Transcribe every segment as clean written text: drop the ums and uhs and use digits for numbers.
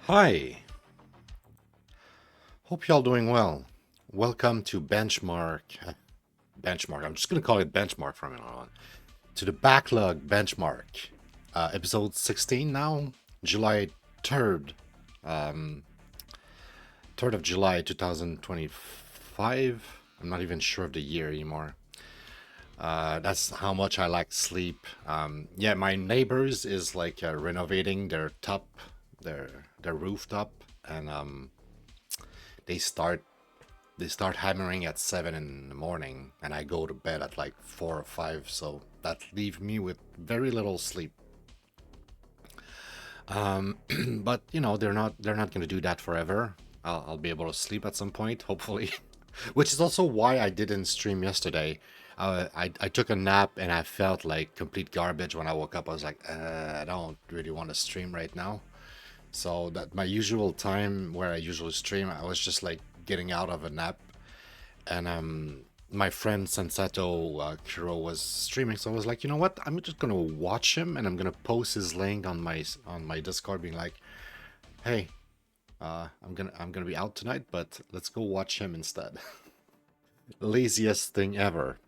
Hi, hope y'all doing well. Welcome to Benchmark. I'm just gonna call it Benchmark from now on. To the Backlog Benchmark, episode 16 now, July 3rd, um, 3rd of July 2025. I'm not even sure of the year anymore. That's how much I like sleep. Yeah, my neighbors is like renovating their rooftop, and they start they start hammering at 7 in the morning, and I go to bed at like 4 or 5, so that leaves me with very little sleep. But they're not going to do that forever. I'll be able to sleep at some point, hopefully. Which is also why I didn't stream yesterday. I took a nap and I felt like complete garbage when I woke up. I was like, I don't really want to stream right now. So that my usual time where I usually stream, I was just like getting out of a nap, and my friend Sensato Kuro was streaming, so I was like, you know what? I'm just gonna watch him, and I'm gonna post his link on my Discord, being like, hey, I'm gonna be out tonight, but let's go watch him instead. Laziest thing ever.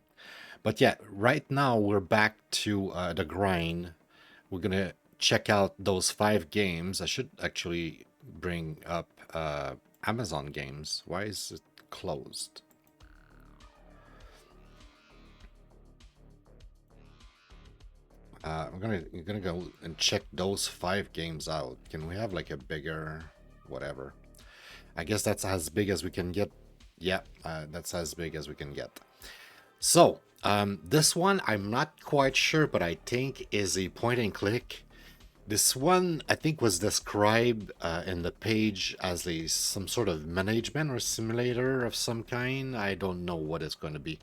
But yeah, right now we're back to the grind. We're gonna check out those 5 games. I should actually bring up Amazon games. Why is it closed? I'm gonna go and check those 5 games out. Can we have like a bigger whatever? I guess that's as big as we can get. Yeah, that's as big as we can get. So, this one I'm not quite sure, but I think is a point and click. This one I think was described in the page as some sort of management or simulator of some kind. I don't know what it's going to be.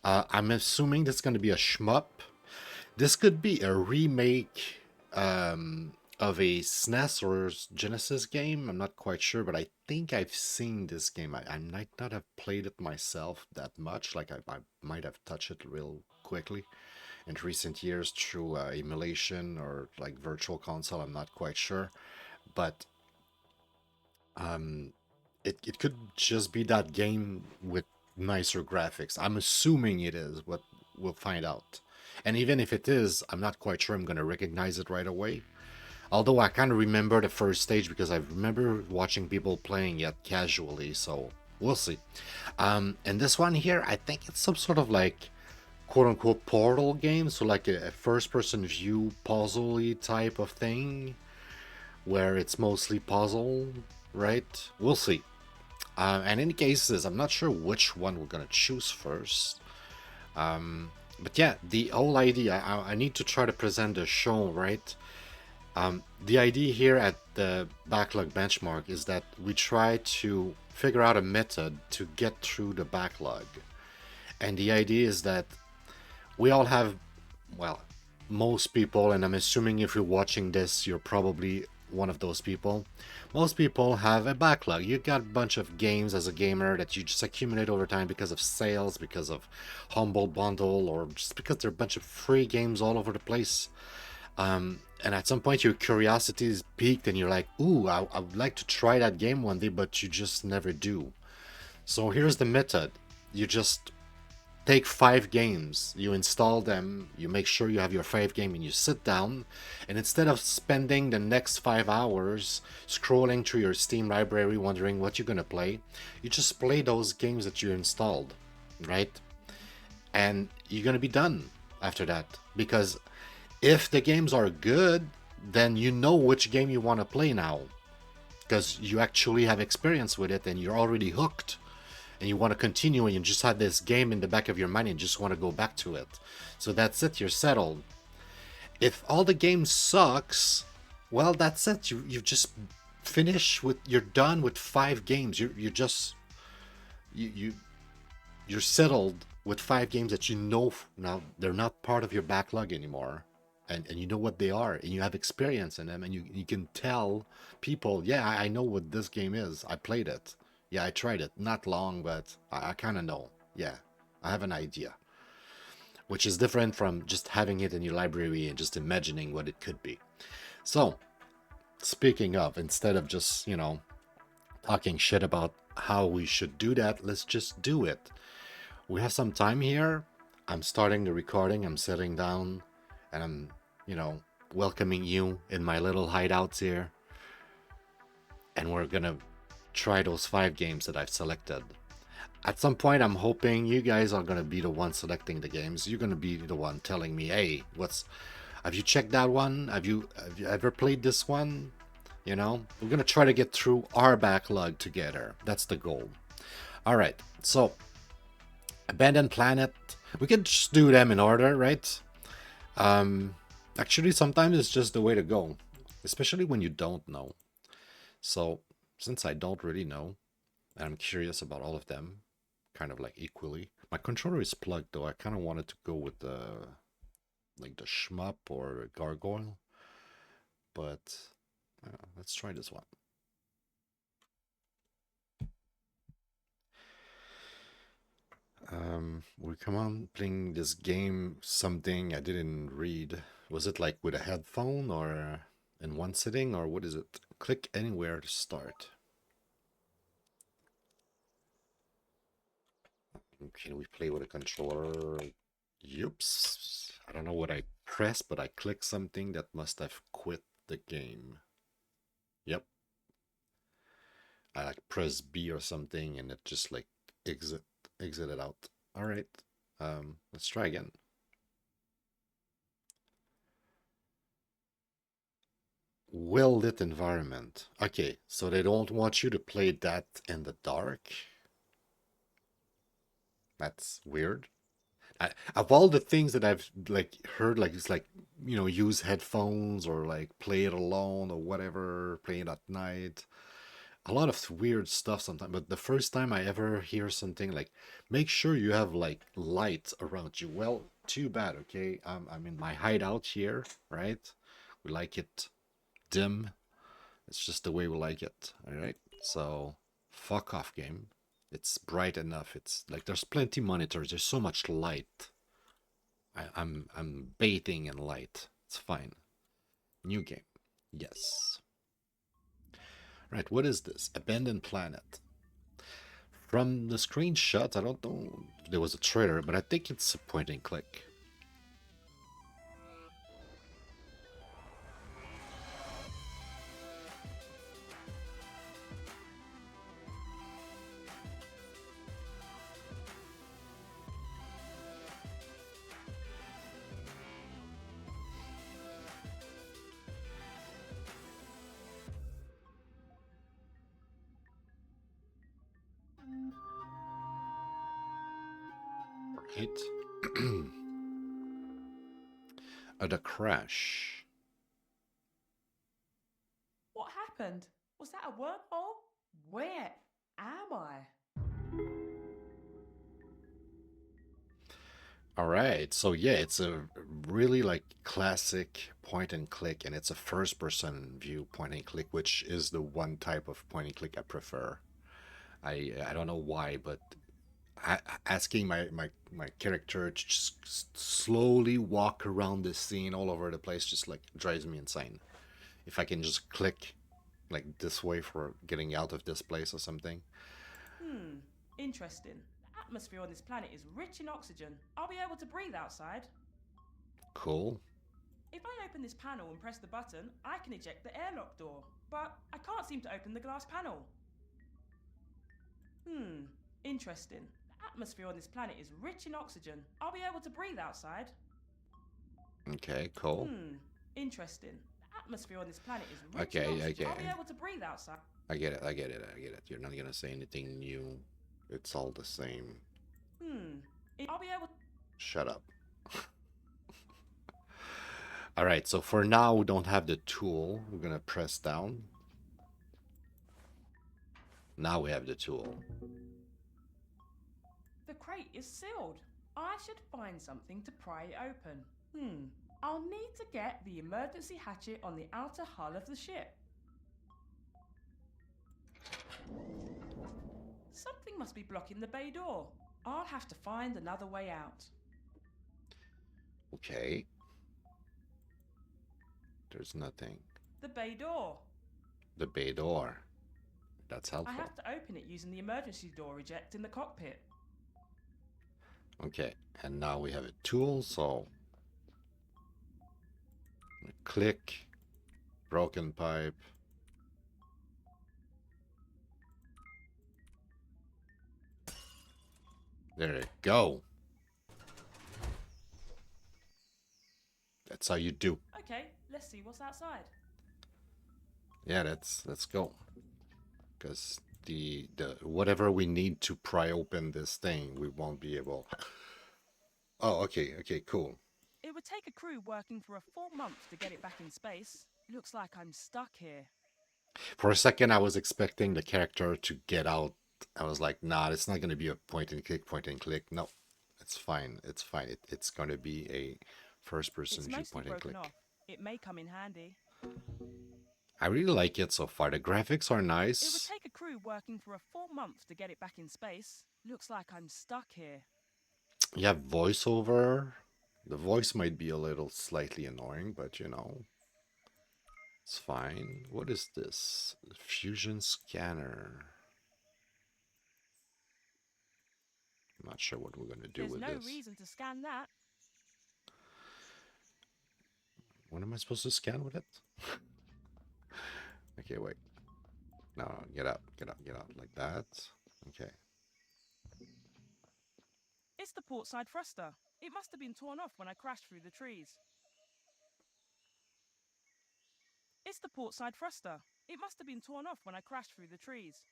I'm assuming this is going to be a shmup. This could be a remake of a SNES or Genesis game. I'm not quite sure, but I think I've seen this game. I might not have played it myself that much. Like I might have touched it real quickly in recent years through emulation or like virtual console. I'm not quite sure, but um, it could just be that game with nicer graphics. I'm assuming it is, but we'll find out. And even if it is, I'm not quite sure I'm going to recognize it right away. Although I kind of remember the first stage because I remember watching people playing it casually, so we'll see. And this one here, I think it's some sort of like quote unquote portal game, so like a first person view puzzle type of thing where it's mostly puzzle, right? We'll see. And in any cases, I'm not sure which one we're gonna choose first. But yeah, the whole idea, I need to try to present the show, right? The idea here at the backlog benchmark is that we try to figure out a method to get through the backlog. And the idea is that we all have, well, most people, and I'm assuming if you're watching this, you're probably one of those people. Most people have a backlog. You got a bunch of games as a gamer that you just accumulate over time because of sales, because of Humble Bundle, or just because there are a bunch of free games all over the place. And at some point, your curiosity is piqued, and you're like, "Ooh, I would like to try that game one day," but you just never do. So here's the method: you just take 5 games, you install them, you make sure you have your 5 game, and you sit down, and instead of spending the next 5 hours scrolling through your Steam library wondering what you're gonna play, you just play those games that you installed, right? And you're gonna be done after that, because if the games are good, then you know which game you want to play now, because you actually have experience with it and you're already hooked, and you want to continue, and you just had this game in the back of your mind and just want to go back to it. So that's it, you're settled. If all the game sucks, well, that's it. You've just finished with, you're done with 5 games. You're just you you're settled with 5 games that you know now they're not part of your backlog anymore. And you know what they are, and you have experience in them, and you can tell people, yeah, I know what this game is. I played it. Yeah, I tried it. Not long, but I kind of know. Yeah, I have an idea. Which is different from just having it in your library and just imagining what it could be. So, speaking of, instead of just, you know, talking shit about how we should do that, let's just do it. We have some time here. I'm starting the recording. I'm sitting down and I'm, you know, welcoming you in my little hideouts here. And we're gonna try those 5 games that I've selected. At some point, I'm hoping you guys are gonna be the one selecting the games. You're gonna be the one telling me, hey, have you checked that one? Have you ever played this one? You know, we're gonna try to get through our backlog together. That's the goal. All right, so Abandoned Planet. We can just do them in order, right? Actually, sometimes it's just the way to go, especially when you don't know. So, since I don't really know, and I'm curious about all of them, kind of like equally. My controller is plugged though. I kind of wanted to go with the like the shmup or gargoyle, but let's try this one. We come on playing this game. Something I didn't read. Was it like with a headphone or in one sitting or what is it? Click anywhere to start. Can we play with a controller? Yups. I don't know what I pressed, but I clicked something that must have quit the game. Yep. I like press B or something and it just like exited out. All right. Let's try again. Well-lit environment. Okay, so they don't want you to play that in the dark. That's weird. Of all the things that I've like heard, like it's like you know use headphones or like play it alone or whatever, play it at night. A lot of weird stuff sometimes. But the first time I ever hear something like, make sure you have like light around you. Well, too bad. Okay, I'm in my hideout here, right? We like it dim. It's just the way we like it. All right. So fuck off, game. It's bright enough. It's like there's plenty monitors. There's so much light. I'm bathing in light. It's fine. New game. Yes. Right. What is this? Abandoned Planet. From the screenshot, I don't know if there was a trailer, but I think it's a point and click. Right? The crash. What happened? Was that a wormhole? Where am I? All right. So yeah, it's a really like classic point and click, and it's a first person view point and click, which is the one type of point and click I prefer. I don't know why, but asking my character to just slowly walk around the scene all over the place just like drives me insane. If I can just click like this way for getting out of this place or something. Hmm, interesting. The atmosphere on this planet is rich in oxygen. I'll be able to breathe outside. Cool. If I open this panel and press the button, I can eject the airlock door. But I can't seem to open the glass panel. Hmm, interesting. The atmosphere on this planet is rich in oxygen. I'll be able to breathe outside. Okay, cool. Interesting. The atmosphere on this planet is rich in Okay, oxygen. I'll okay. be able to breathe outside. I get it, I get it, I get it. You're not gonna say anything new. It's all the same. I'll be able. Shut up. All right, so for now, we don't have the tool. We're gonna press down. Now we have the tool. The crate is sealed. I should find something to pry it open. I'll need to get the emergency hatchet on the outer hull of the ship. Something must be blocking the bay door. I'll have to find another way out. Okay. There's nothing. The bay door. The bay door. That's I helpful. have to open it using the emergency door eject in the cockpit. Okay, and now we have a tool, so click, broken pipe. There you go. That's how you do. Okay, let's see what's outside. Yeah, let's go. Because the whatever we need to pry open this thing, we won't be able. Oh, okay, cool. It would take a crew working for a full month to get it back in space. Looks like I'm stuck here. For a second, I was expecting the character to get out. I was like, nah, it's not going to be a point and click, point and click. No, it's fine. It's fine. It's going to be a first person It's view mostly point and broken click. off. It may come in handy. I really like it so far. The graphics are It would nice. take a crew working for a full month to get it back in space. Looks like I'm stuck here. You have voiceover. The voice might be a little slightly annoying, but you know, it's fine. What is this? Fusion scanner. I'm not sure what we're going to do There's with no this. reason to scan that. What am I supposed to scan with it? Okay, wait. No, get out, get out, get out, like that. Okay. It's the port side thruster. It must have been torn off when I crashed through the trees. It's the port side thruster. It must have been torn off when I crashed through the trees.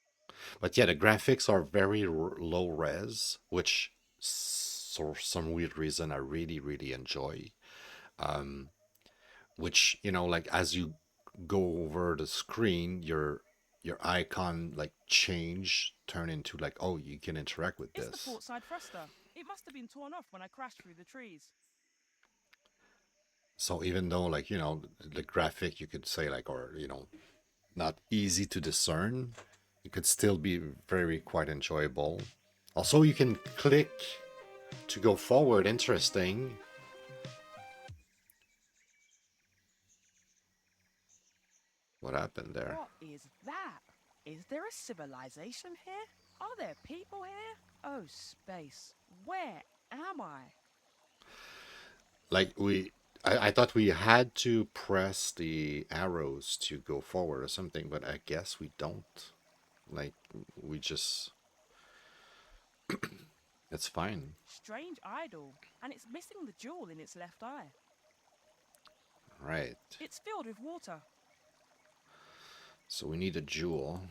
But yeah, the graphics are very low res, which for some weird reason I really, really enjoy. Um, which, you know, like as you go over the screen, your icon like change, turn into like, oh, you can interact with It's the this. port side thruster. It must have been torn off when I crashed through the trees. So even though like, you know, the graphic you could say like, or you know, not easy to discern, it could still be very quite enjoyable. Also, you can click to go forward. Interesting. What happened there? What is that? Is there a civilization here? Are there people here? Oh, space. Where am I? Like I thought we had to press the arrows to go forward or something, but I guess we don't. Like we just, it's fine. Strange idol, and it's missing the jewel in its left eye. Right. It's filled with water. So we need a jewel.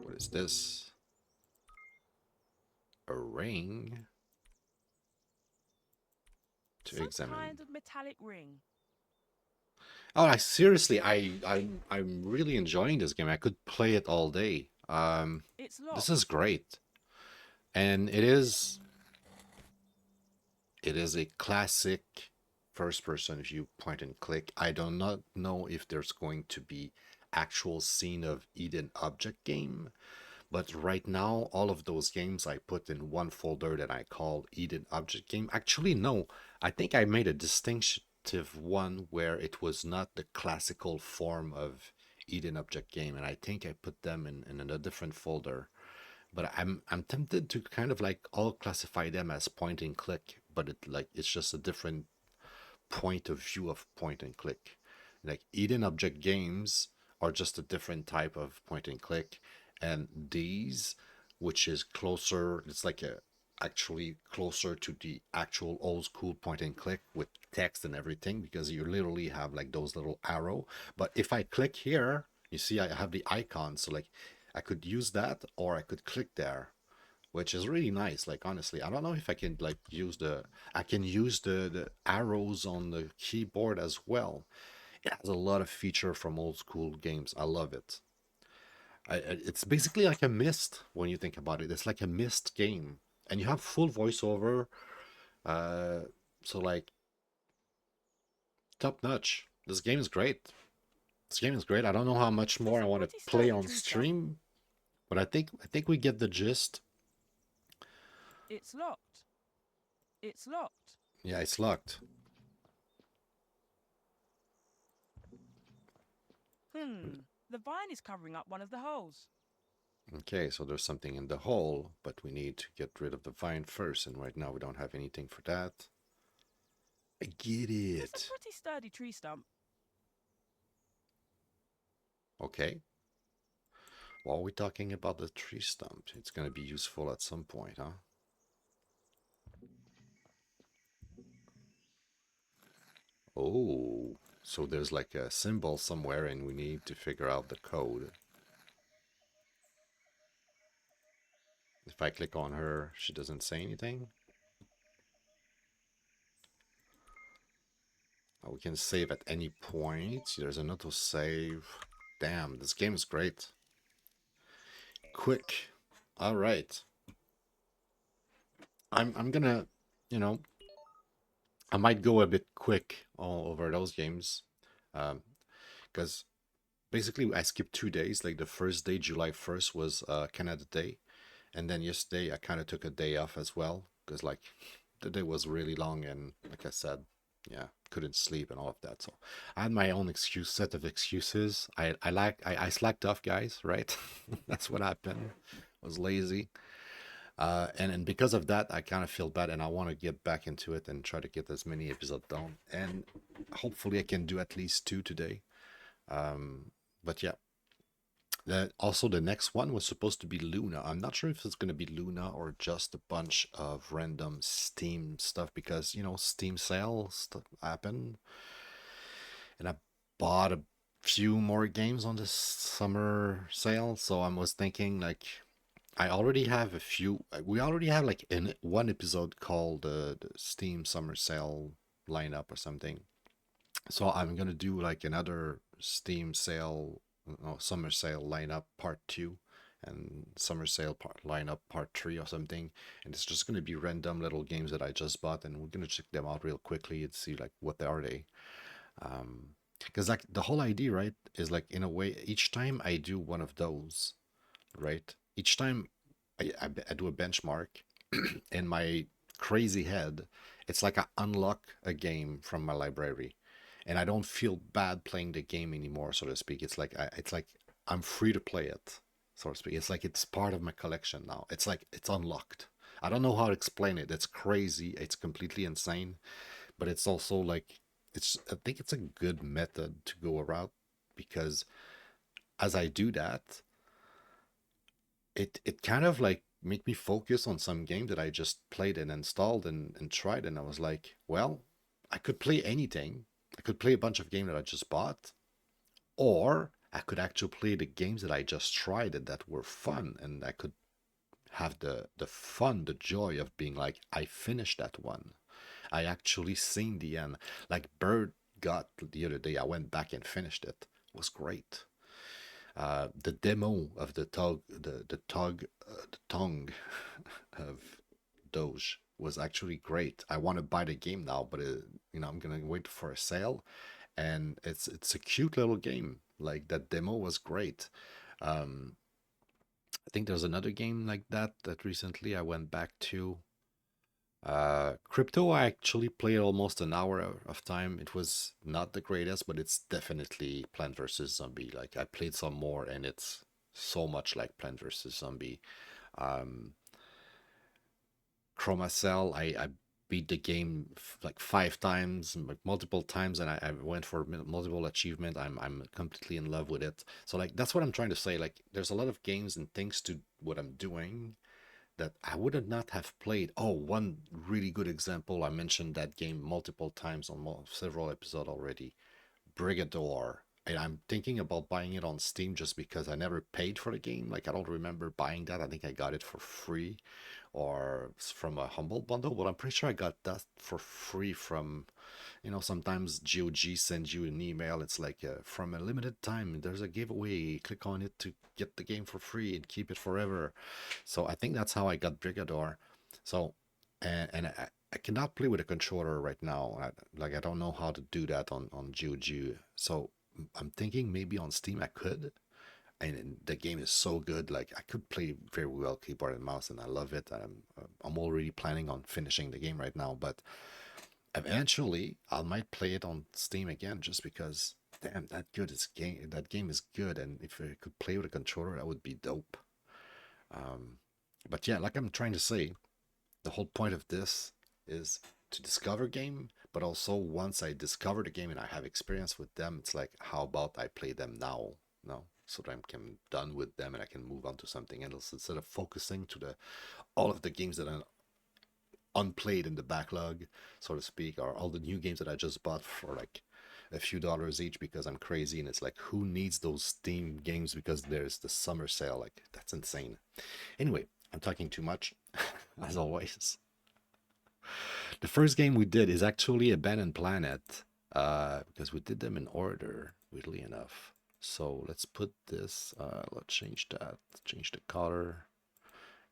What is this? A ring to Some examine. kind of metallic ring. Oh, I seriously, I'm really enjoying this game. I could play it all day. It's locked. This is great, and it is a classic first-person view point and click. I do not know if there's going to be actual scene of Eden object game, but right now all of those games I put in one folder that I call Eden object game. Actually, no, I think I made a distinctive one where it was not the classical form of Eden object game, and I think I put them in a different folder. But I'm tempted to kind of like all classify them as point and click, but it's just a different point of view of point and click. Like Eden object games are just a different type of point and click, and these, which is closer, it's like a actually closer to the actual old school point and click with text and everything, because you literally have like those little arrow. But if I click here, you see I have the icon, so like I could use that or I could click there, which is really nice. Like honestly, I don't know if I can like use the arrows on the keyboard as well. It has a lot of feature from old school games. I love it. It's basically like a Mist when you think about it. It's like a Mist game, and you have full voiceover. Uh, so like top notch. This game is great. This game is great. I don't know how much more It's I a want to pretty play sturdy on trooper. stream, but I think we get the gist. It's locked. It's locked. Yeah, it's locked. The vine is covering up one of the holes. Okay, so there's something in the hole, but we need to get rid of the vine first, and right now we don't have anything for that. I get It's a it. pretty sturdy tree stump. Okay. While we're talking about the tree stump, it's gonna be useful at some point, huh? Oh, so there's like a symbol somewhere and we need to figure out the code. If I click on her, she doesn't say anything. We can save at any point. There's an auto save. Damn, this game is great. Quick. All right. I'm gonna, you know, I might go a bit quick all over those games, because basically I skipped 2 days. Like the first day, July 1st, was Canada Day, and then yesterday I kind of took a day off as well because like the day was really long and like I said, yeah, couldn't sleep and all of that. So I had my own set of excuses. I slacked off, guys. Right, that's what happened. I was lazy. And because of that, I kind of feel bad, and I want to get back into it and try to get as many episodes done. And hopefully, I can do at least 2 today. But yeah, also the next one was supposed to be Luna. I'm not sure if it's going to be Luna or just a bunch of random Steam stuff because Steam sales happen, and I bought a few more games on this summer sale. So I was thinking like I already have a few. We already have like in one episode called the Steam Summer Sale lineup or something. So I'm gonna do like another Steam sale, no, summer sale lineup part two, and summer sale lineup part three or something. And it's just gonna be random little games that I just bought, and we're gonna check them out real quickly and see like what are they. Because like the whole idea, right, is like in a way each time I do one of those, right? Each time I do a benchmark in my crazy head, it's like I unlock a game from my library, and I don't feel bad playing the game anymore, so to speak. It's like I'm free to play it, so to speak. It's like it's part of my collection now. It's like it's unlocked. I don't know how to explain it. It's crazy. It's completely insane, but it's also like I think it's a good method to go around because as I do that, it kind of like make me focus on some game that I just played and installed and tried, and I was like, well, I could play anything. I could play a bunch of games that I just bought, or I could actually play the games that I just tried and that were fun, and I could have the fun, the joy of being like, I finished that one. I actually seen the end. Like Bird got the other day, I went back and finished it. It was great. The demo of the tongue of Doge was actually great. I want to buy the game now, but I'm gonna wait for a sale, and it's a cute little game. Like that demo was great. Um, I think there's another game like that recently I went back to. Crypto, I actually played almost an hour of time. It was not the greatest, but it's definitely Plant vs. Zombie. Like I played some more, and it's so much like Plant vs. Zombie. Um, Chroma Cell, I beat the game like 5 times, like multiple times, and I went for multiple achievement. I'm completely in love with it. So like that's what I'm trying to say. Like there's a lot of games and things to what I'm doing that I would not have played. Oh, one really good example. I mentioned that game multiple times on several episodes already. Brigador. And I'm thinking about buying it on Steam just because I never paid for the game. Like I don't remember buying that. I think I got it for free or from a humble bundle, but I'm pretty sure I got that for free from, sometimes GOG sends you an email. It's like from a limited time, there's a giveaway. Click on it to get the game for free and keep it forever. So I think that's how I got Brigador. So, and I cannot play with a controller right now. I don't know how to do that on GOG. So I'm thinking maybe on Steam I could. And the game is so good. Like I could play very well keyboard and mouse, and I love it. I'm already planning on finishing the game right now, but eventually I might play it on Steam again, just because damn, that game is good, and if I could play with a controller, that would be dope. Um, but yeah, like I'm trying to say, the whole point of this is to discover game, but also once I discover the game and I have experience with them, it's like, how about I play them now? No, so that I'm done with them and I can move on to something else instead of focusing to the all of the games that are unplayed in the backlog, so to speak, or all the new games that I just bought for like a few dollars each because I'm crazy and it's like, who needs those Steam games because there's the summer sale? Like, that's insane. Anyway, I'm talking too much, as always. The first game we did is actually Abandoned Planet, because we did them in order, weirdly enough. So let's put this, let's change that, change the color,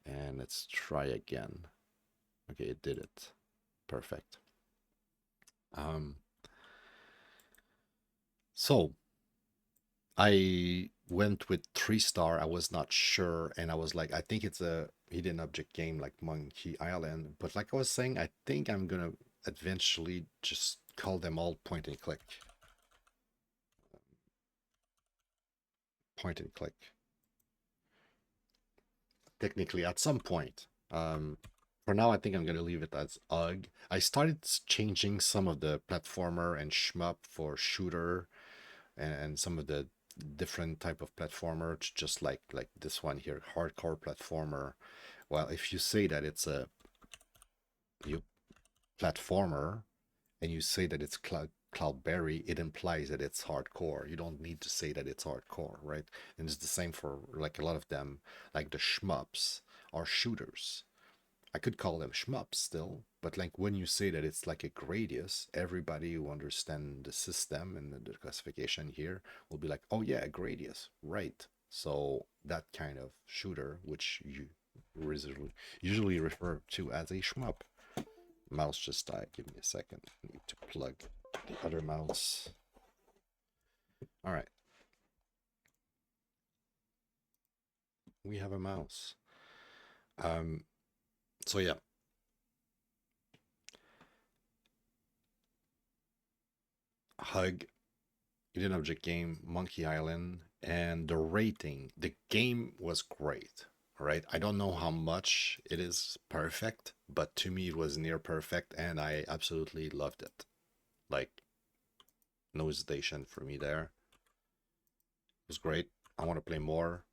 and let's try again. Okay, it did it. Perfect. Um, so I went with 3 star. I was not sure, and I was like, I think it's a hidden object game like Monkey Island. But like I was saying, I think I'm gonna eventually just call them all point and click. Point and click. Technically, at some point. For now, I think I'm gonna leave it as UG. I started changing some of the platformer and shmup for shooter and some of the different type of platformer to just like this one here, hardcore platformer. Well, if you say that it's a you platformer and you say that it's Cloudberry, it implies that it's hardcore. You don't need to say that it's hardcore, right? And it's the same for like a lot of them, like the shmups are shooters. I could call them shmups still, but like when you say that it's like a Gradius, everybody who understands the system and the classification here will be like, oh yeah, a Gradius, right? So that kind of shooter, which you usually refer to as a shmup. Mouse just died. Give me a second. I need to plug the other mouse. All right. We have a mouse. So yeah, Hug, hidden object game, Monkey Island, and the rating. The game was great. All right. I don't know how much it is perfect, but to me it was near perfect, and I absolutely loved it. Like, no hesitation for me there. It was great. I want to play more.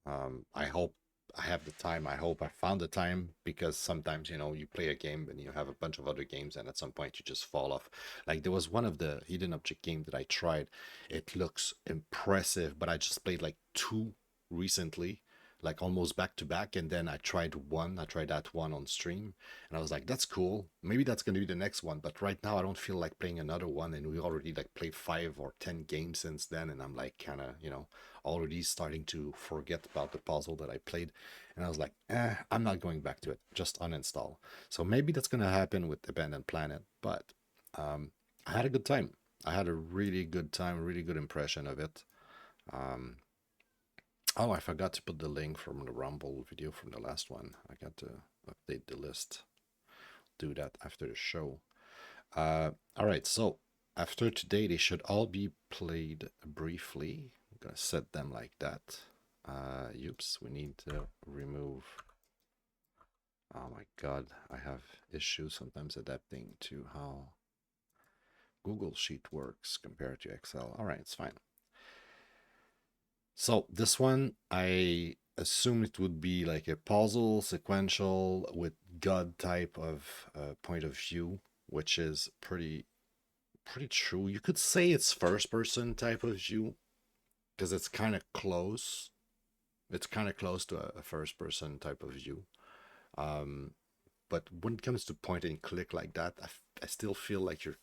I hope I have the time. I hope I found the time because sometimes, you play a game and you have a bunch of other games, and at some point you just fall off. Like there was one of the hidden object game that I tried. It looks impressive, but I just played like two recently, like almost back to back. And then I tried one. I tried that one on stream, and I was like, that's cool. Maybe that's gonna be the next one. But right now I don't feel like playing another one, and we already like played 5 or 10 games since then, and I'm like kind of, already starting to forget about the puzzle that I played. And I was like, I'm not going back to it. Just uninstall. So maybe that's going to happen with Abandoned Planet. But I had a good time. I had a really good time, really good impression of it. Um, oh, I forgot to put the link from the Rumble video from the last one. I got to update the list. Do that after the show. All right, so after today, they should all be played briefly. I'm gonna set them like that. Oops, we need to remove. Oh my god, I have issues sometimes adapting to how Google Sheet works compared to Excel. All right, it's fine. So this one, I assume it would be like a puzzle sequential with God type of point of view, which is pretty true. You could say it's first person type of view because it's kind of close. It's kind of close to a first person type of view. Um, but when it comes to point and click like that, I still feel like you're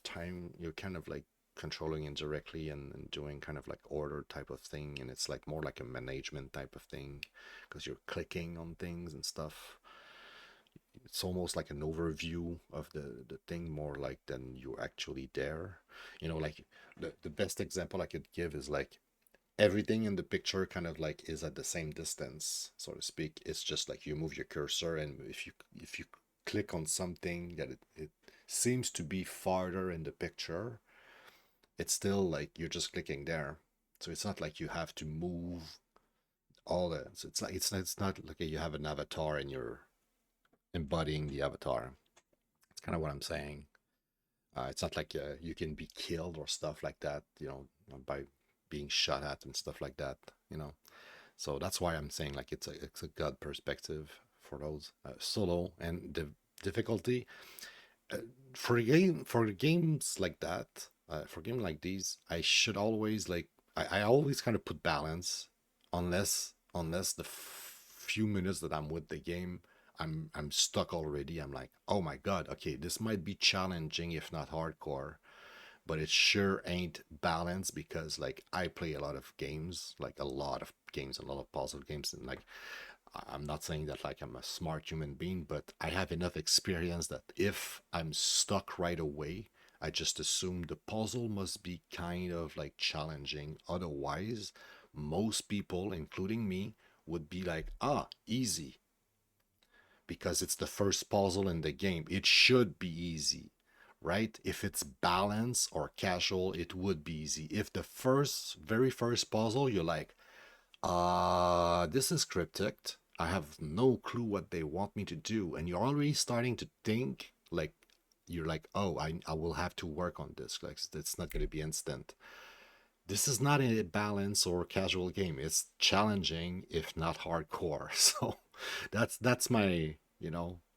kind of like controlling indirectly and doing kind of like order type of thing. And it's like more like a management type of thing because you're clicking on things and stuff. It's almost like an overview of the thing more like than you're actually there. Like the best example I could give is like everything in the picture kind of like is at the same distance, so to speak. It's just like you move your cursor, and if you click on something that it seems to be farther in the picture, it's still like you're just clicking there. So it's not like you have to move all the. So it's like it's not like you have an avatar and you're embodying the avatar. It's kind of what I'm saying. It's not like you can be killed or stuff like that, by being shot at and stuff like that. So that's why I'm saying like it's a god perspective for those solo and the difficulty uh, for games like that. For games like these, I should always like I always kind of put balance, unless the few minutes that I'm with the game, I'm stuck already. I'm like, oh my god, okay, this might be challenging if not hardcore, but it sure ain't balanced because like I play a lot of games, like a lot of games, a lot of puzzle games, and like I'm not saying that like I'm a smart human being, but I have enough experience that if I'm stuck right away, I just assume the puzzle must be kind of like challenging. Otherwise, most people, including me, would be like, easy, because it's the first puzzle in the game. It should be easy, right? If it's balanced or casual, it would be easy. If the very first puzzle, you're like, this is cryptic. I have no clue what they want me to do. And you're already starting to think like, you're like, oh, I will have to work on this. Like, it's not going to be instant. This is not a balance or casual game. It's challenging, if not hardcore. So that's my,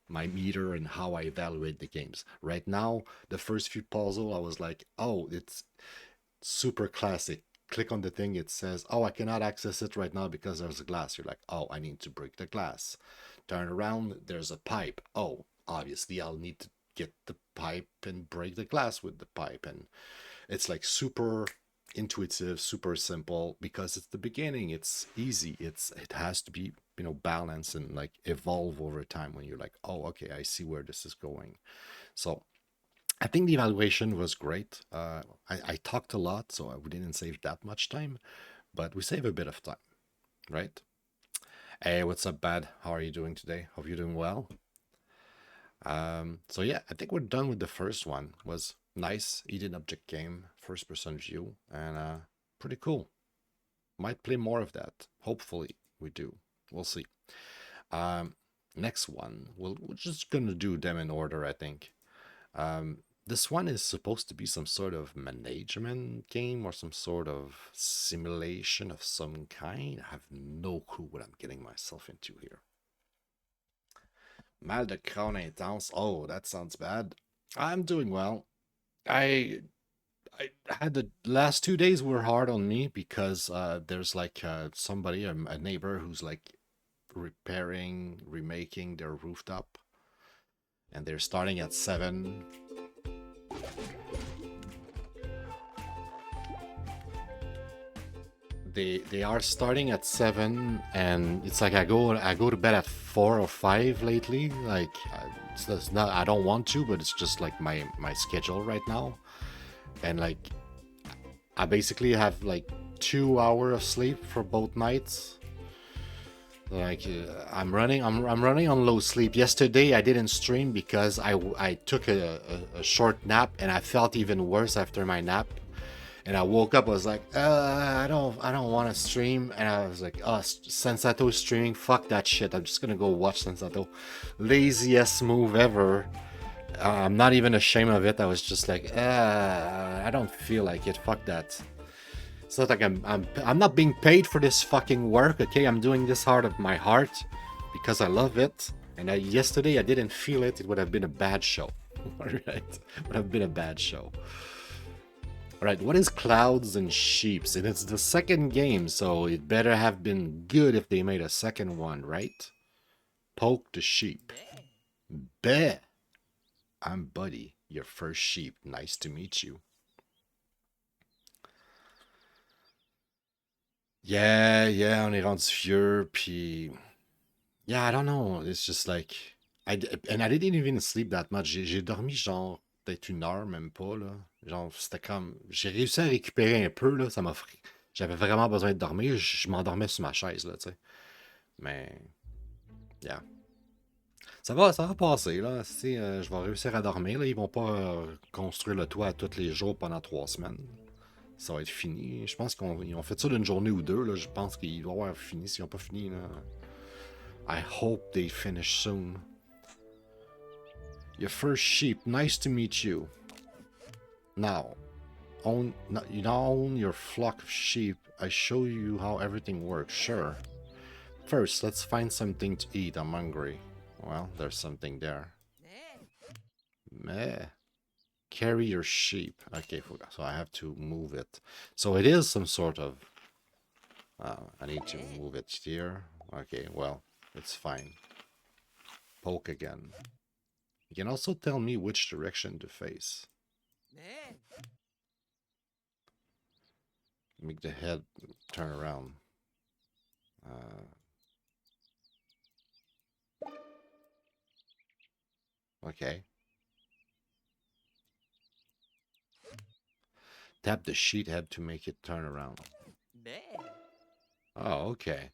my meter and how I evaluate the games. Right now, the first few puzzle, I was like, oh, it's super classic. Click on the thing, it says, oh, I cannot access it right now because there's a glass. You're like, oh, I need to break the glass. Turn around, there's a pipe. Oh, obviously, I'll need to get the pipe and break the glass with the pipe. And it's like super intuitive, super simple because it's the beginning. It's easy. It has to be, balanced and like evolve over time when you're like, oh, okay, I see where this is going. So I think the evaluation was great. I talked a lot, so we didn't save that much time, but we save a bit of time, right? Hey, what's up, Bad? How are you doing today? Hope you're doing well. So yeah, I think we're done with the first one. It was nice, eat object game, first person view, and pretty cool. Might play more of that. Hopefully we do. We'll see. Um, Next one, we're just gonna do them in order, I think. This one is supposed to be some sort of management game or some sort of simulation of some kind. I have no clue what I'm getting myself into here. Mal de crâne intense. Oh, that sounds bad. I'm doing well. I I had the last 2 days were hard on me because there's like somebody, a neighbor who's like repairing, remaking their rooftop, and they're starting at 7. They are starting at 7, and it's like I go to bed at 4 or 5 lately. Like it's not, I don't want to, but it's just like my schedule right now, and like I basically have like 2 hours of sleep for both nights. Like I'm running on low sleep. Yesterday I didn't stream because I took a short nap and I felt even worse after my nap. And I woke up, I was like, I don't want to stream. And I was like, Sensato streaming, fuck that shit. I'm just gonna go watch Sensato. Laziest move ever. I'm not even ashamed of it. I was just like, I don't feel like it. Fuck that. It's not like I'm not being paid for this fucking work. Okay, I'm doing this out of my heart because I love it. And yesterday I didn't feel it. It would have been a bad show. Alright, would have been a bad show. Alright, what is Clouds and Sheeps? And it's the second game, so it better have been good if they made a second one, right? Poke the sheep. Bleh. I'm Buddy, your first sheep. Nice to meet you. Yeah, on est rendu vieux, puis... Yeah, I don't know. It's just like... And I didn't even sleep that much. J'ai dormi genre peut-être 1 heure, même pas, là. Genre, c'était comme... J'ai réussi à récupérer un peu, là. J'avais vraiment besoin de dormir. Je m'endormais sur ma chaise, là, tu sais. Mais... Yeah. Ça va passer, là. Si, je vais réussir à dormir, là. Ils vont pas construire le toit tous les jours pendant 3 semaines. Ça va être fini. Je pense qu'ils ont fait ça d'une journée ou deux. Là. Je pense qu'ils doivent avoir fini. S'ils n'ont pas fini, là. I hope they finish soon. Your first sheep. Nice to meet you. Now, you now own your flock of sheep. I show you how everything works. Sure. First, let's find something to eat. I'm hungry. Well, there's something there. Meh. Carry your sheep. Okay, so I have to move it. So it is some sort of... I need to move it here. Okay, well, it's fine. Poke again. You can also tell me which direction to face. Make the head turn around. Okay. Tap the sheet head to make it turn around. Oh, okay.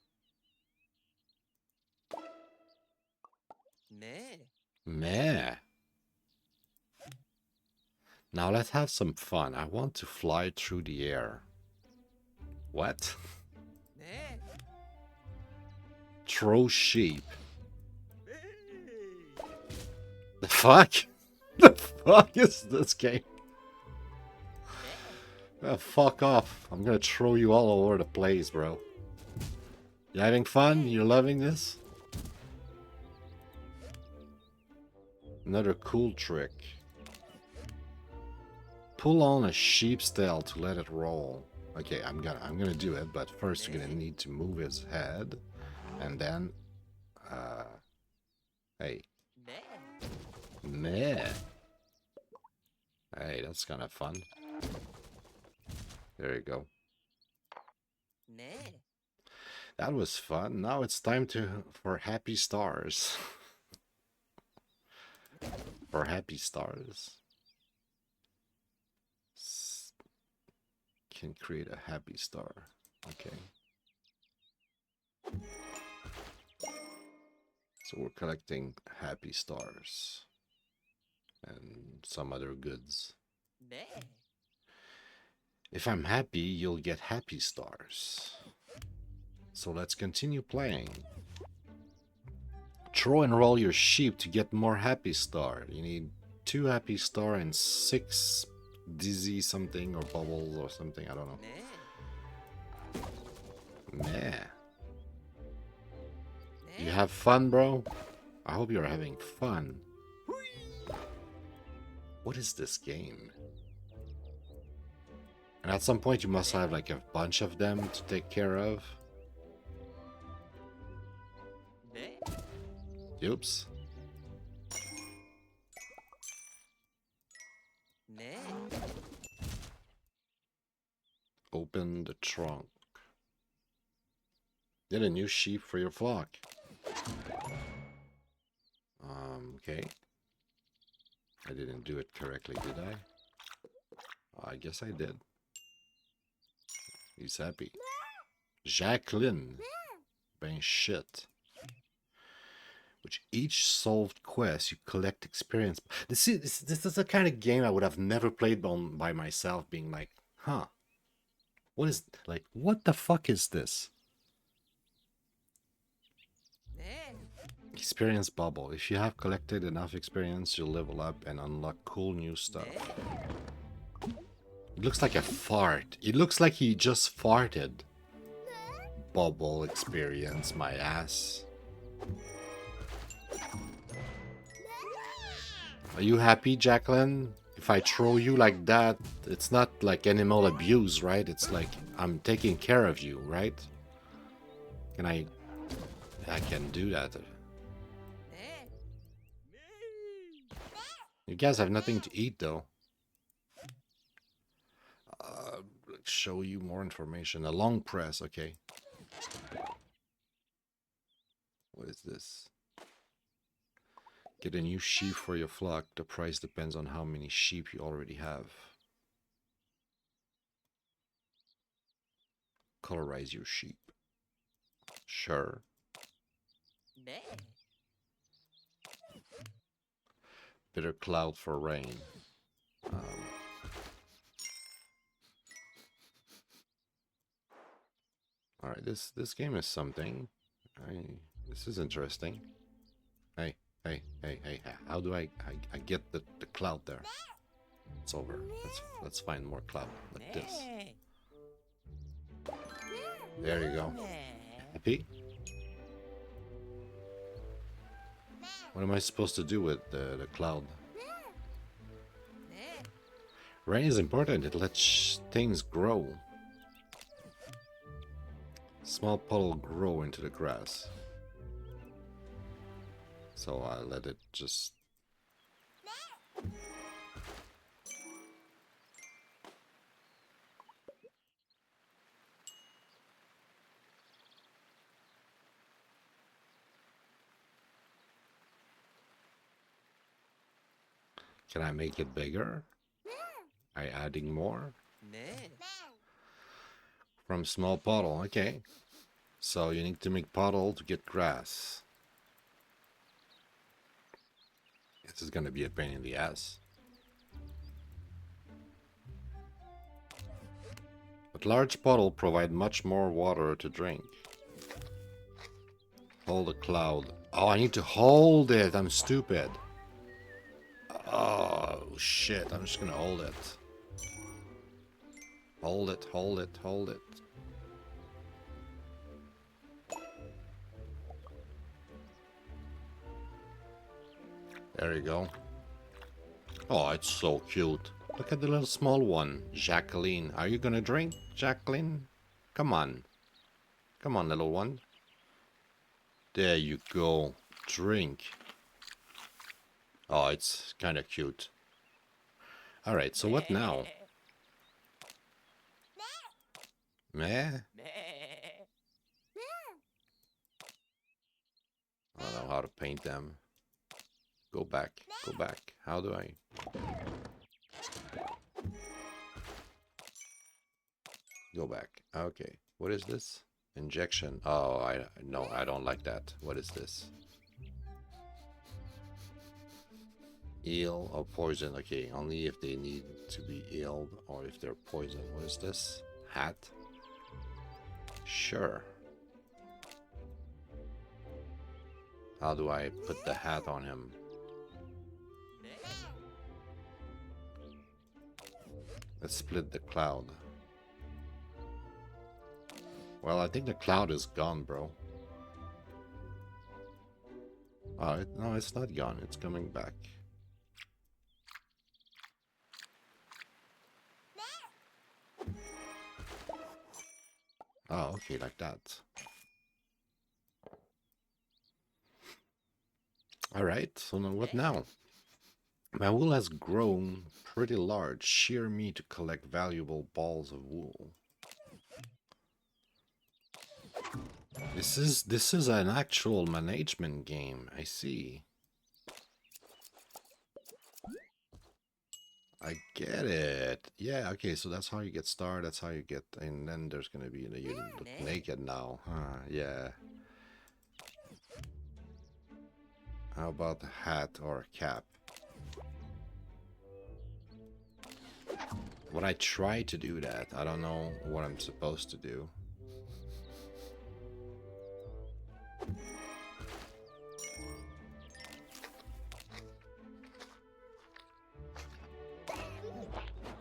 Meh. Now let's have some fun. I want to fly through the air. What? Throw sheep. The fuck? The fuck is this game? Oh, fuck off. I'm gonna throw you all over the place, bro. You having fun? You loving this? Another cool trick. Pull on a sheep's tail to let it roll. Okay, I'm gonna do it, but first you're gonna need to move his head, and then, hey, meh. Hey, that's kind of fun. There you go. That was fun. Now it's time for happy stars. For happy stars. Can create a happy star. Okay. So we're collecting happy stars. And some other goods. If I'm happy, you'll get happy stars. So let's continue playing. Throw and roll your sheep to get more happy star. You need 2 happy star and 6 dizzy something or bubbles or something. I don't know. Meh. You have fun, bro? I hope you're having fun. What is this game? And at some point you must have like a bunch of them to take care of. Oops. Open the trunk. Get a new sheep for your flock. Okay. I didn't do it correctly, did I? I guess I did. He's happy. Jacqueline. Ben shit. Which each solved quest, you collect experience. This is the kind of game I would have never played by myself, being like, huh. What is, like, what the fuck is this? Experience bubble. If you have collected enough experience, you'll level up and unlock cool new stuff. It looks like a fart. It looks like he just farted. Bubble experience, my ass. Are you happy, Jacqueline? If I throw you like that, it's not like animal abuse, right? It's like I'm taking care of you, right? Can I can do that. You guys have nothing to eat, though. Let's show you more information. A long press, okay. What is this? Get a new sheep for your flock. The price depends on how many sheep you already have. Colorize your sheep. Sure. Bitter cloud for rain. All right, this game is something. This is interesting. Hey, hey! How do I get the cloud there? It's over. Let's find more cloud like this. There you go. Happy? What am I supposed to do with the cloud? Rain is important. It lets things grow. Small puddle grow into the grass. So I let it just... Can I make it bigger? By adding more? From small puddle, okay. So you need to make puddle to get grass. This is gonna be a pain in the ass. But large puddle provide much more water to drink. Hold the cloud. Oh, I need to hold it. I'm stupid. Oh, shit. I'm just gonna hold it. Hold it, hold it, hold it. There you go. Oh, it's so cute. Look at the little small one. Jacqueline. Are you gonna drink, Jacqueline? Come on. Come on, little one. There you go. Drink. Oh, it's kind of cute. Alright, so what now? Meh? I don't know how to paint them. Go back. Go back. How do I... Go back. Okay. What is this? Injection. Oh, no, I don't like that. What is this? Ill or poison. Okay, only if they need to be ill or if they're poisoned. What is this? Hat? Sure. How do I put the hat on him? Let's split the cloud. Well, I think the cloud is gone, bro. Oh, no, it's not gone. It's coming back. Oh, okay, like that. Alright, so now what now? My wool has grown pretty large. Shear me to collect valuable balls of wool. This is an actual management game. I see. I get it. Yeah, okay, so that's how you get started. That's how you get... And then there's gonna be... You look naked now. Huh, yeah. How about a hat or a cap? When I try to do that, I don't know what I'm supposed to do.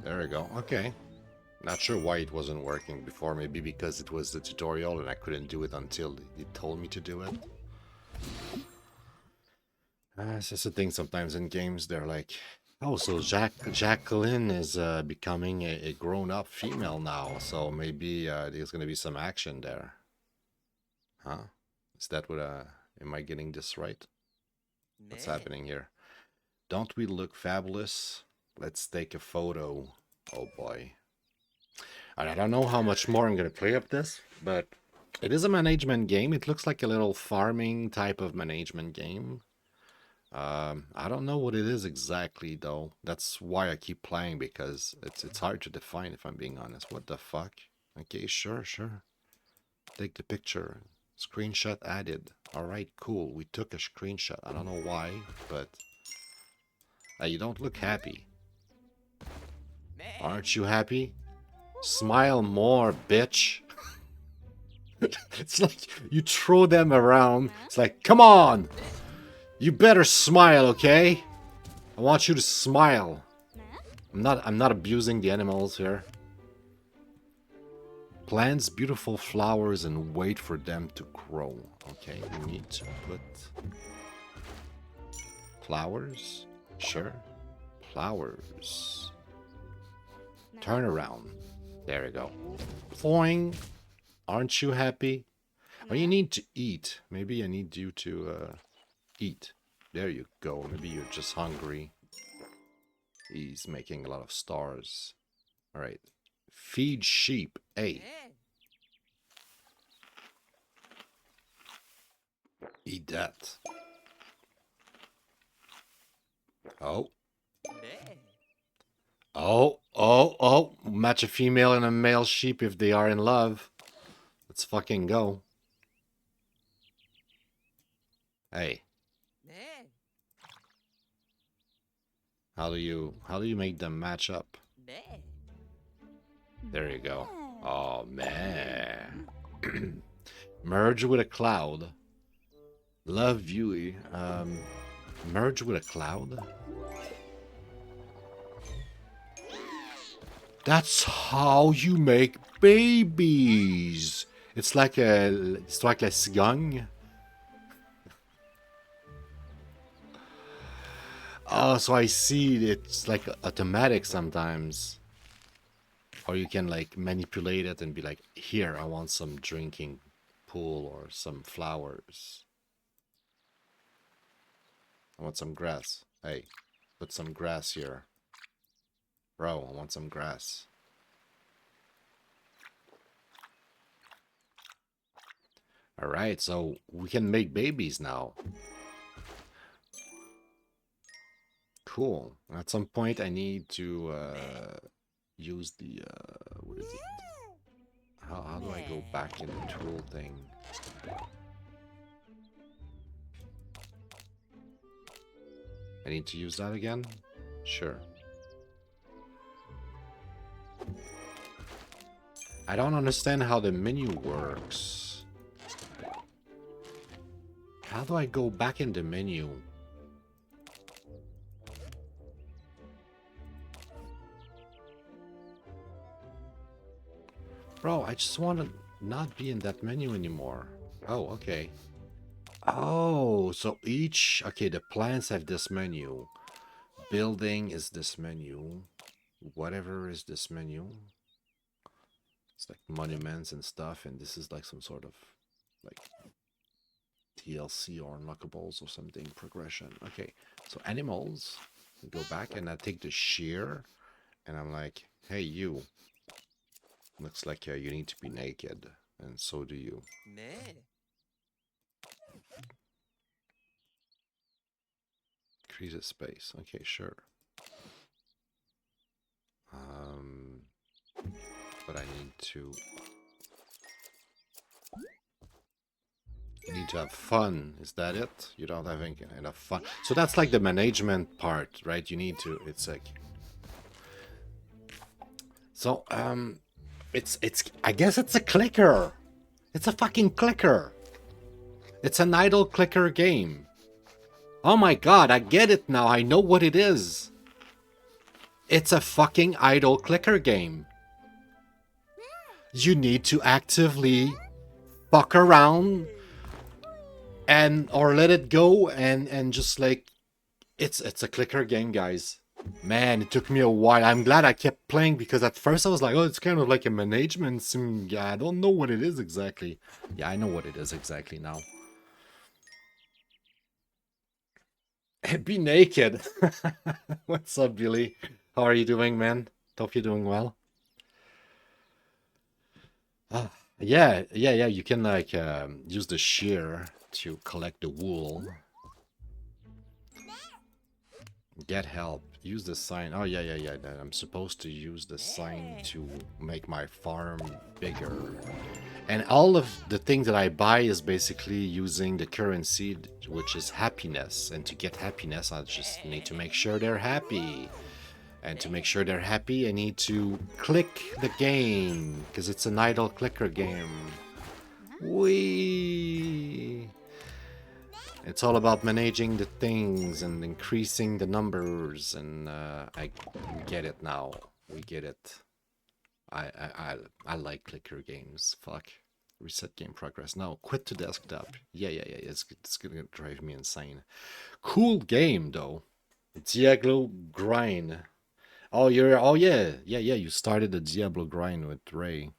There we go. Okay. Not sure why it wasn't working before. Maybe because it was the tutorial and I couldn't do it until it told me to do it. It's just a thing sometimes in games. They're like, oh, so Jacqueline is becoming a grown-up female now. So maybe there's going to be some action there. Huh? Is that what... am I getting this right? What's happening here? Don't we look fabulous? Let's take a photo. Oh boy. I don't know how much more I'm going to play of this, but it is a management game. It looks like a little farming type of management game. I don't know what it is exactly, though. That's why I keep playing, because it's hard to define, if I'm being honest. What the fuck? Okay, sure. Take the picture. Screenshot added. Alright, cool. We took a screenshot. I don't know why, but... you don't look happy. Aren't you happy? Smile more, bitch. It's like you throw them around. It's like, come on! You better smile, okay? I want you to smile. I'm not abusing the animals here. Plants beautiful flowers and wait for them to grow. Okay, we need to put flowers. Sure. Flowers. Turn around. There we go. Ploing. Aren't you happy? Oh, you need to eat. Maybe I need you to eat. There you go. Maybe you're just hungry. He's making a lot of stars. Alright. Feed sheep. Hey. Eat that. Oh. Oh. Match a female and a male sheep if they are in love. Let's fucking go. Hey. How do you make them match up? There you go. Oh man. Merge with a cloud. Love you. Merge with a cloud. That's how you make babies. It's like la cigogne. Oh, so I see it's like automatic sometimes. Or you can like manipulate it and be like, here, I want some drinking pool or some flowers. I want some grass. Hey, put some grass here. Bro, I want some grass. Alright, so we can make babies now. Cool. At some point I need to use the what is it? How do I go back in the tool thing? I need to use that again? Sure. I don't understand how the menu works. How do I go back in the menu? Bro, I just want to not be in that menu anymore. Oh, okay. Oh, so each... Okay, the plants have this menu. Building is this menu. Whatever is this menu. It's like monuments and stuff, and this is like some sort of like TLC or unlockables or something progression. Okay, so animals. Go back and I take the shear, and I'm like, hey, you. Looks like you need to be naked, and so do you. Increase the space. Okay, sure. But I need to... You need to have fun. Is that it? You don't have enough fun. So that's like the management part, right? You need to... It's like... So, it's... I guess it's a clicker. It's a fucking clicker. It's an idle clicker game. Oh my god, I get it now. I know what it is. It's a fucking idle clicker game. You need to actively fuck around and or let it go and just like it's a clicker game, guys. Man, it took me a while. I'm glad I kept playing because at first I was like, oh, it's kind of like a management sim. Yeah, I don't know what it is exactly. Yeah, I know what it is exactly now. Be naked. What's up, Billy? How are you doing, man? Hope you're doing well. Yeah. You can like use the shear to collect the wool. Get help. Use the sign. Oh, yeah. I'm supposed to use the sign to make my farm bigger. And all of the things that I buy is basically using the currency, which is happiness. And to get happiness, I just need to make sure they're happy. And to make sure they're happy, I need to click the game, because it's an idle clicker game. Wee. It's all about managing the things and increasing the numbers, and I get it now. We get it. I like clicker games. Fuck. Reset game progress. No, quit to desktop. Yeah. It's gonna drive me insane. Cool game though. Diablo grind. Oh, you're. Oh yeah. You started the Diablo grind with Ray.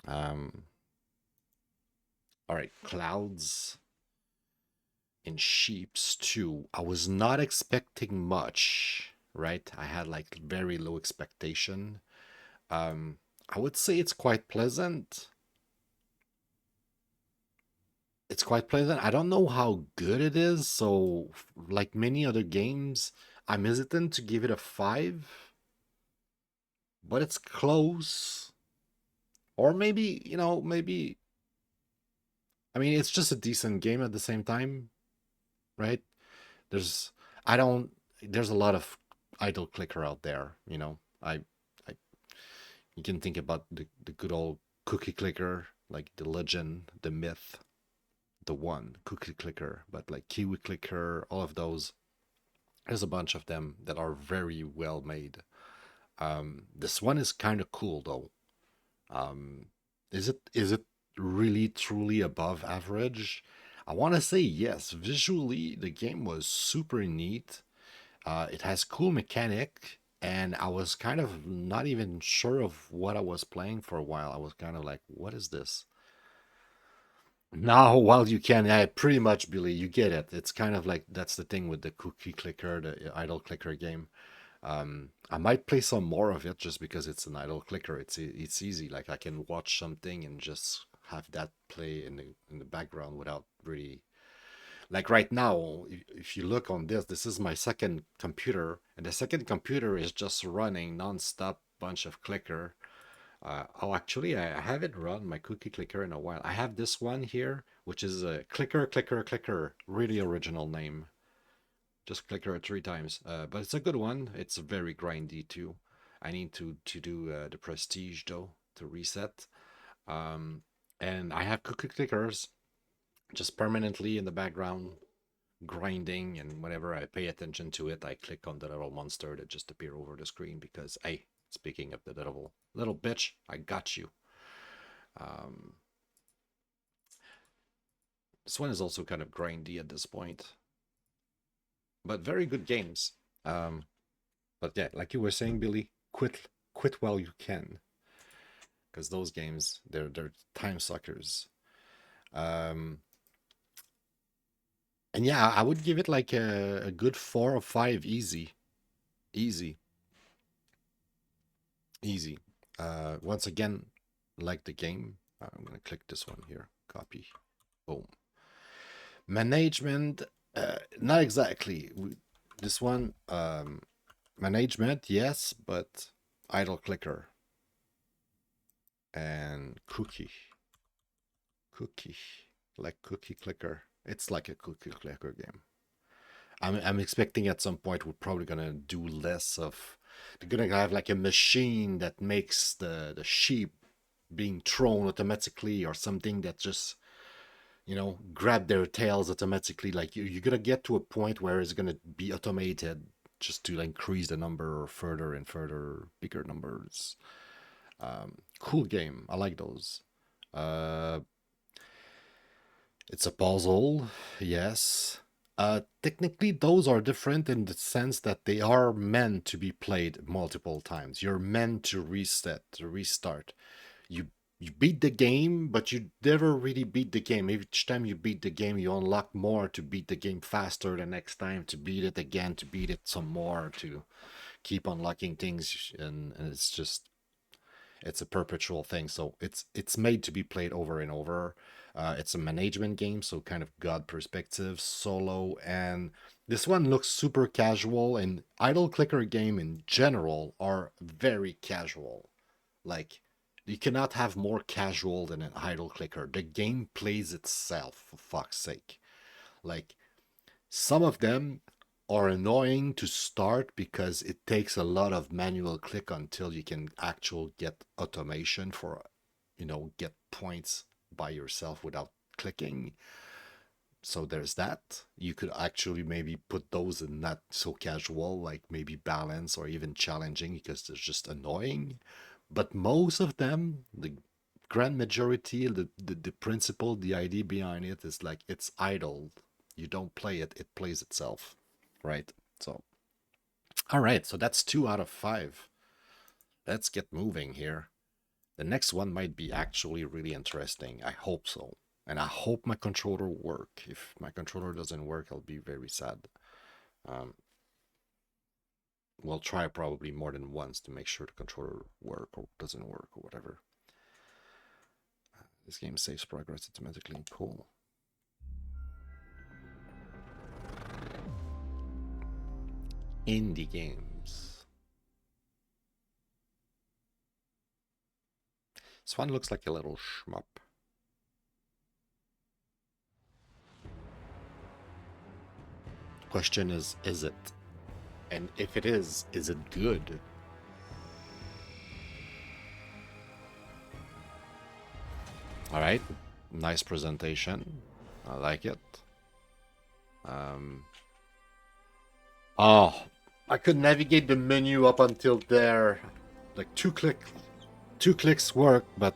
Um. All right, clouds and sheeps too. I was not expecting much. Right, I had like very low expectation. I would say it's quite pleasant. It's quite pleasant. I don't know how good it is, so like many other games, I'm hesitant to give it a 5, but it's close. Or maybe, maybe I mean, it's just a decent game at the same time, right? There's I don't there's a lot of idle clicker out there, I you can think about the good old cookie clicker, like the legend, the myth, the one cookie clicker, but like kiwi clicker, all of those. There's a bunch of them that are very well made. This one is kind of cool though. Um, is it really truly above average? I want to say yes. Visually, the game was super neat. It has cool mechanic, and I was kind of not even sure of what I was playing for a while. I was kind of like, what is this? Now, while you can, I pretty much believe you get it. It's kind of like that's the thing with the cookie clicker, the idle clicker game. I might play some more of it just because it's an idle clicker. It's easy. Like I can watch something and just have that play in the background without really like right now. If you look on this is my second computer, and the second computer is just running nonstop bunch of clicker. Oh, actually, I haven't run my cookie clicker in a while. I have this one here, which is a clicker, clicker, clicker. Really original name. Just clicker it 3 times. But it's a good one. It's very grindy too. I need to do the prestige though to reset. Um, and I have cookie clickers just permanently in the background grinding, and whenever I pay attention to it, I click on the little monster that just appear over the screen because, hey, speaking of the little bitch, I got you. Um, this one is also kind of grindy at this point, but very good games. Um, but yeah, like you were saying, Billy, quit while you can, because those games they're time suckers. Um, and yeah, I would give it like a good 4 or 5, easy, easy. Once again, like the game, I'm gonna click this one here, copy, boom. Management, not exactly. This one, management, yes, but idle clicker and cookie, like cookie clicker. It's like a cookie clicker game. I'm expecting at some point we're probably gonna do less of. They're gonna have like a machine that makes the sheep being thrown automatically, or something that just grab their tails automatically. Like you're gonna get to a point where it's gonna be automated just to increase the number further and further, bigger numbers. Cool game. I like those. Uh, it's a puzzle, yes. Technically, those are different in the sense that they are meant to be played multiple times. You're meant to reset, to restart. You you beat the game, but you never really beat the game. Each time you beat the game, you unlock more to beat the game faster the next time, to beat it again, to beat it some more, to keep unlocking things, and it's a perpetual thing. So it's made to be played over and over. It's a management game, so kind of god perspective, solo, and this one looks super casual. And idle clicker game in general are very casual. Like you cannot have more casual than an idle clicker. The game plays itself, for fuck's sake. Like some of them are annoying to start because it takes a lot of manual click until you can actually get automation for get points by yourself without clicking. So there's that. You could actually maybe put those in not so casual, like maybe balance or even challenging because they're just annoying. But most of them, the grand majority, the principle, the idea behind it is like it's idle. You don't play it, it plays itself, right? So, all right, so that's 2 out of 5. Let's get moving here. The next one might be actually really interesting. I hope so. And I hope my controller will work. If my controller doesn't work, I'll be very sad. We'll try probably more than once to make sure the controller work or doesn't work or whatever. This game saves progress automatically. Cool. Indie games. This one looks like a little shmup. Question is it? And if it is it good? All right, nice presentation. I like it. Oh, I could navigate the menu up until there. Like two clicks work, but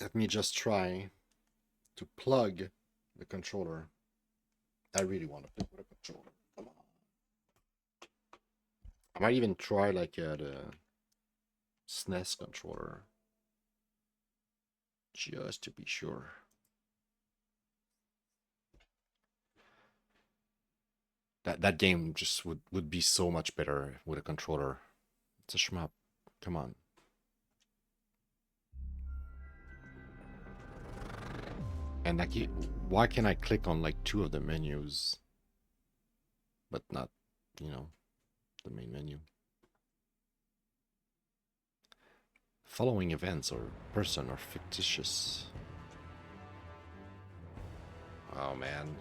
let me just try to plug the controller. I really want to play with a controller. Come on. I might even try like the SNES controller. Just to be sure. That game just would be so much better with a controller. It's a shmup. Come on. And like, why can I click on like 2 of the menus, but not, the main menu? Following events or person are fictitious. Oh man.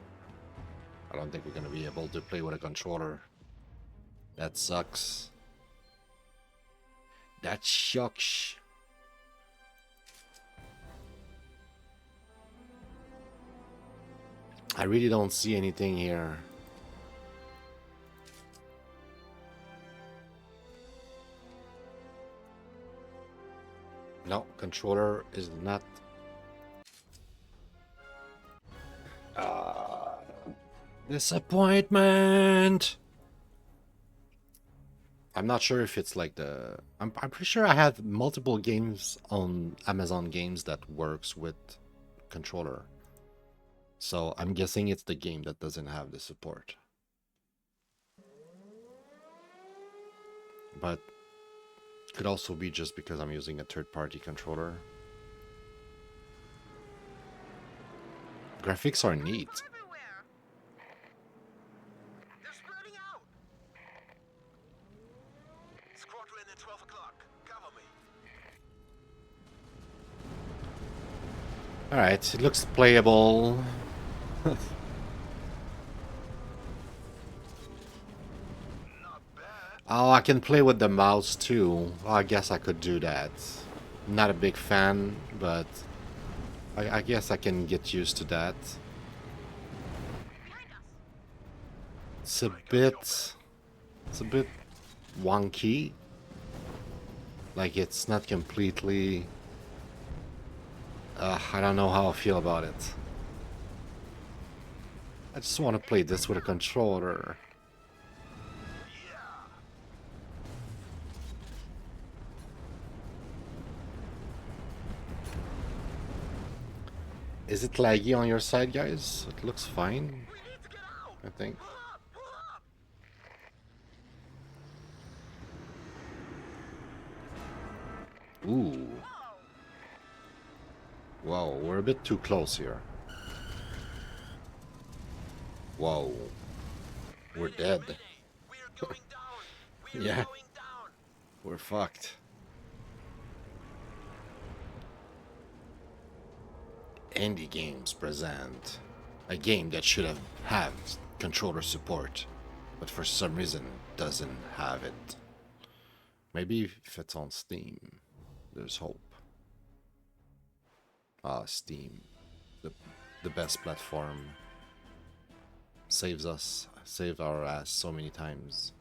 I don't think we're gonna be able to play with a controller. That sucks. That sucks. I really don't see anything here. No, controller is not. Disappointment. I'm not sure if it's like the. I'm pretty sure I have multiple games on Amazon Games that works with controller. So I'm guessing it's the game that doesn't have the support. But could also be just because I'm using a third-party controller. Graphics are neat. They're spreading out. Squadron at 12 o'clock. Cover me. All right, it looks playable. Oh, I can play with the mouse too. Well, I guess I could do that. Not a big fan, but I guess I can get used to that. It's a bit wonky. Like it's not completely. I don't know how I feel about it. I just want to play this with a controller. Is it laggy on your side, guys? It looks fine, I think. Ooh. Whoa, we're a bit too close here. Whoa. We're dead. Yeah. We're fucked. Indie Games present a game that should have controller support, but for some reason doesn't have it. Maybe if it's on Steam, there's hope. Ah, Steam, the best platform. Saved our ass so many times.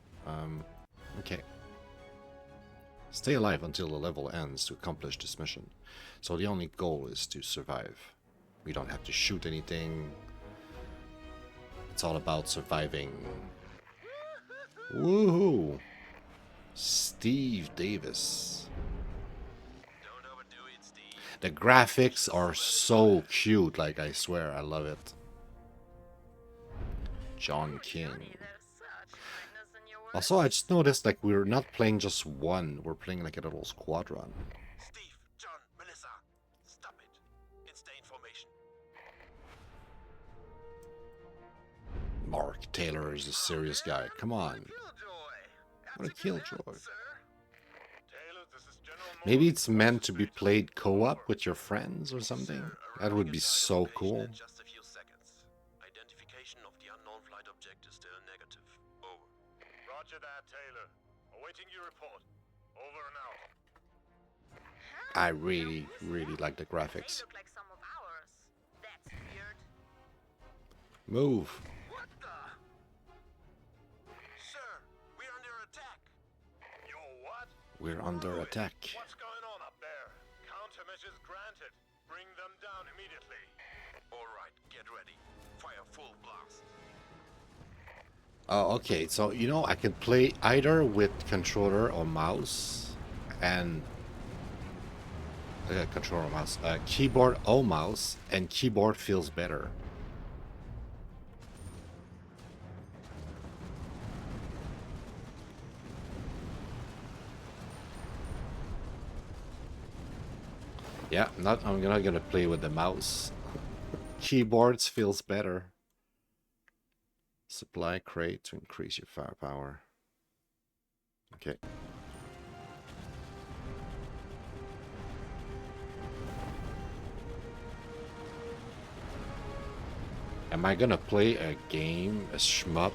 Okay. Stay alive until the level ends to accomplish this mission. So the only goal is to survive. We don't have to shoot anything. It's all about surviving. Woohoo! Steve Davis. Don't overdo it, Steve. The graphics are so cute, like I swear, I love it. John King. Also, I just noticed like we're not playing just one, we're playing like a little squadron. Steve, John, Melissa, stop it. Stay in formation. Mark Taylor is a serious guy. Come on. What a killjoy. Maybe it's meant to be played co-op with your friends or something. That would be so cool. Just a few seconds. Identification of the unknown flight object is still negative. Over. Roger that, Taylor. Awaiting your report. Over and out. I really like the graphics. They look like some of ours. That's weird. Move. What the? Sir, we're under attack. Yo, what? We're under attack. What's going on up there? Countermeasures granted. Bring them down immediately. All right, get ready. Fire full blast. Oh, okay. So, you know, I can play either with controller or mouse and controller or mouse, keyboard or mouse, and keyboard feels better. Yeah, I'm not gonna play with the mouse. Keyboards feels better. Supply crate to increase your firepower. Okay. Am I gonna play a game, a shmup,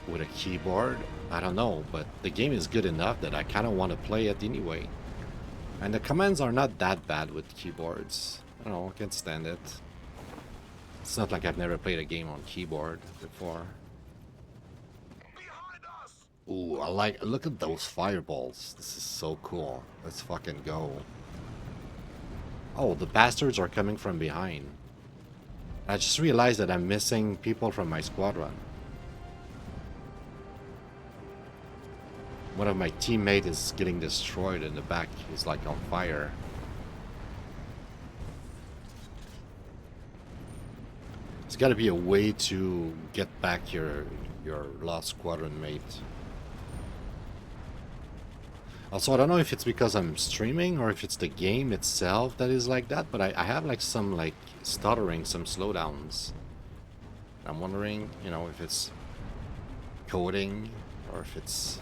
with a keyboard? I don't know, but the game is good enough that I kind of want to play it anyway. And the commands are not that bad with keyboards. I don't know, I can stand it. It's not like I've never played a game on keyboard before. Behind us! Ooh, look at those fireballs. This is so cool. Let's fucking go. Oh, the bastards are coming from behind. I just realized that I'm missing people from my squadron. One of my teammates is getting destroyed in the back. He's like on fire. There's got to be a way to get back your lost squadron mate. Also, I don't know if it's because I'm streaming or if it's the game itself that is like that, but I have like some like stuttering, some slowdowns. I'm wondering, you know, if it's coding or if it's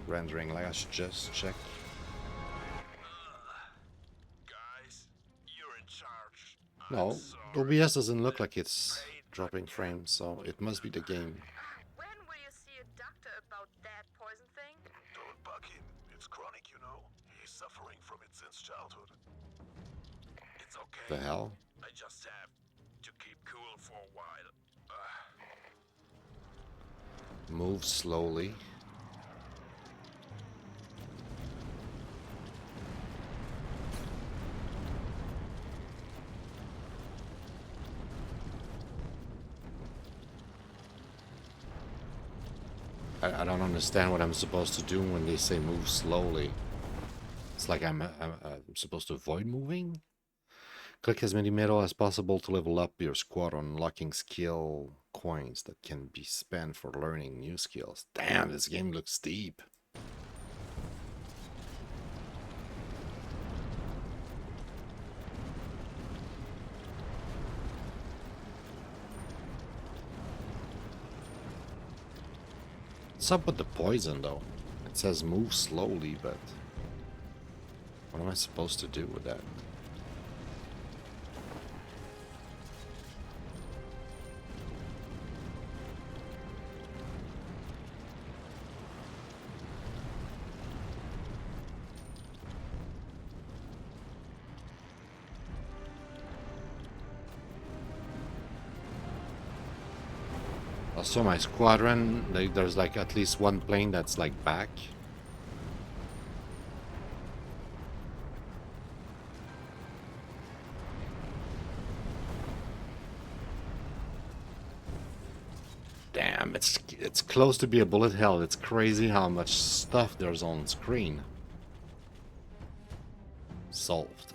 rendering. Like I should just check. Guys, you're in charge. No, I'm sorry. OBS doesn't look like it's dropping frames, so it must be the game. When will you see a doctor about that poison thing? Don't bug him. It's chronic, you know. He's suffering from it since childhood. It's okay. The hell? I just have to keep cool for a while. Move slowly. I don't understand what I'm supposed to do when they say move slowly. It's like I'm supposed to avoid moving? Click as many metal as possible to level up your squadron, unlocking skill coins that can be spent for learning new skills. Damn, this game looks deep. What's up with the poison though? It says move slowly, but what am I supposed to do with that? Also, my squadron, there's like at least one plane that's like back. Damn, it's close to be a bullet hell. It's crazy how much stuff there's on screen. Solved.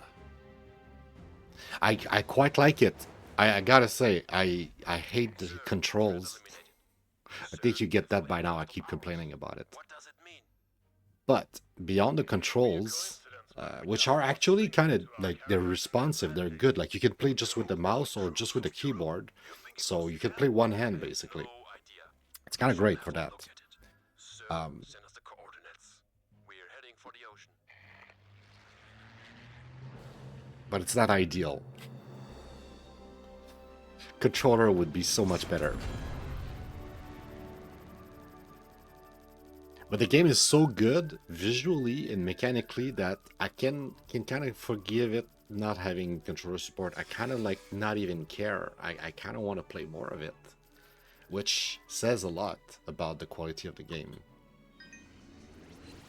I quite like it. I gotta say, I hate the controls. I think you get that by now. I keep complaining about it. What does it mean? But beyond the controls, which are actually kind of like they're responsive, they're good. Like you can play just with the mouse or just with the keyboard, so you can play one hand basically. No idea. It's kind of great for that. Look at it. So, send us the coordinates. We're heading for the ocean. But it's not ideal. Controller would be so much better. But the game is so good visually and mechanically that I can kind of forgive it not having controller support. I kind of like not even care. I kind of want to play more of it, which says a lot about the quality of the game.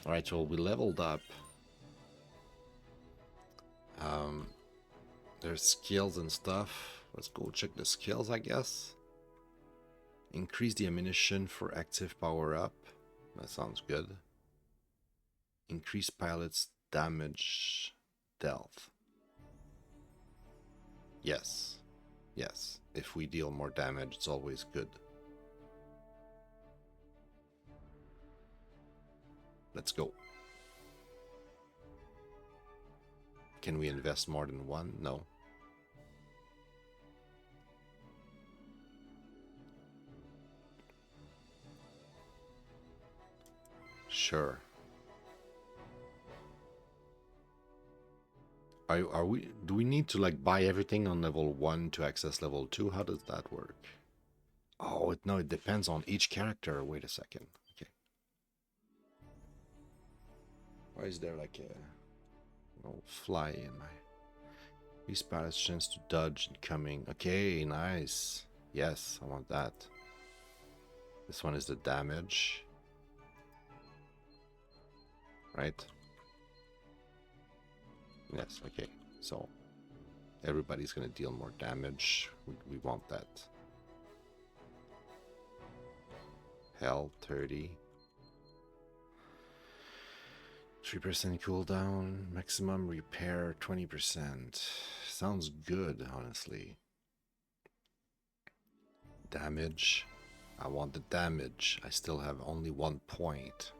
Alright, so we leveled up. There's skills and stuff. Let's go check the skills, I guess. Increase the ammunition for active power up. That sounds good. Increase pilot's damage dealt. Yes. Yes. If we deal more damage, it's always good. Let's go. Can we invest more than one? No. Sure. Are we? Do we need to like buy everything on level 1 to access level 2? How does that work? Oh, no, it depends on each character. Wait a second. Okay. Why is there like a fly in my... These pilots chance to dodge incoming. Okay, nice. Yes, I want that. This one is the damage. Right? Yes, okay. So, everybody's gonna deal more damage. We want that. Hell, 30. 3% cooldown. Maximum repair, 20%. Sounds good, honestly. Damage. I want the damage. I still have only 1 point.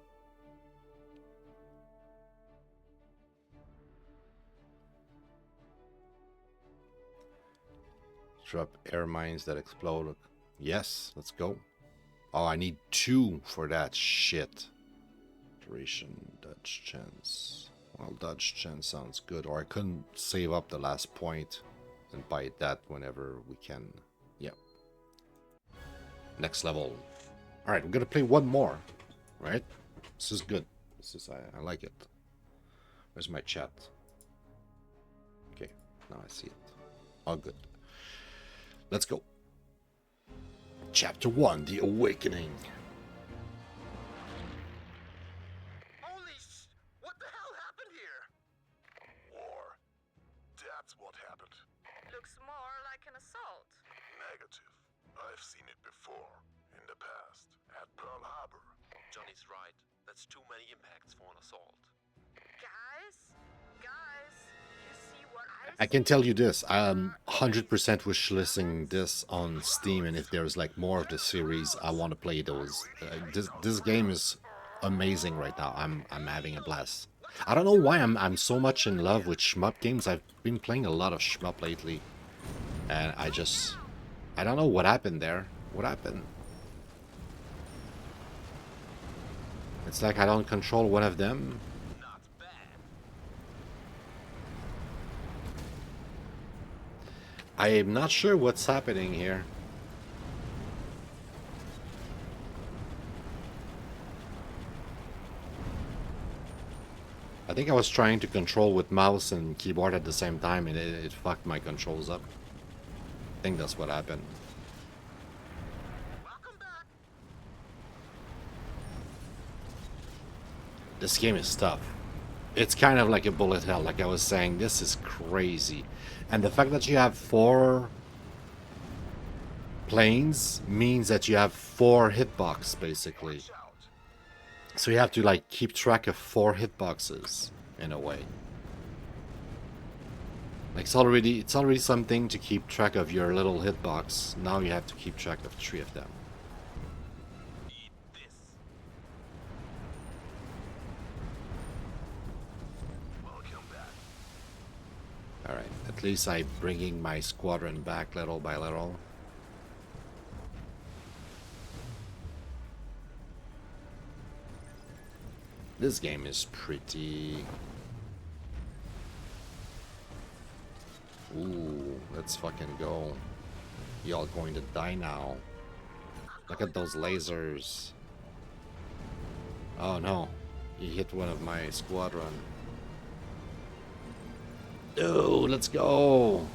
Drop air mines that explode. Yes, let's go. Oh, I need 2 for that shit. Duration, dodge chance. Well, dodge chance sounds good. Or I couldn't save up the last point and buy that whenever we can. Yep. Next level. Alright, we're gonna play one more. Right? This is good. This is I like it. Where's my chat? Okay, now I see it. All good. Let's go. Chapter 1, The Awakening. Holy what the hell happened here? War. That's what happened. Looks more like an assault. Negative. I've seen it before. In the past. At Pearl Harbor. Johnny's right. That's too many impacts for an assault. Guys, you see what I can tell you this, I'm 100% wishlisting this on Steam, and if there's like more of the series, I want to play those. This game is amazing right now. I'm having a blast. I don't know why I'm so much in love with shmup games. I've been playing a lot of shmup lately, and I don't know what happened there. What happened? It's like I don't control one of them. Not bad. I am not sure what's happening here. I think I was trying to control with mouse and keyboard at the same time, and it fucked my controls up. I think that's what happened. Welcome back. This game is tough. It's kind of like a bullet hell, like I was saying. This is crazy. And the fact that you have 4 planes means that you have 4 hitbox, basically. So you have to like keep track of 4 hitboxes in a way. Like it's already something to keep track of your little hitbox. Now you have to keep track of 3 of them. Eat this. Welcome back. All right, at least I'm bringing my squadron back little by little. This game is pretty... Ooh, let's fucking go. Y'all going to die now. Look at those lasers. Oh no, he hit one of my squadron. Oh, let's go.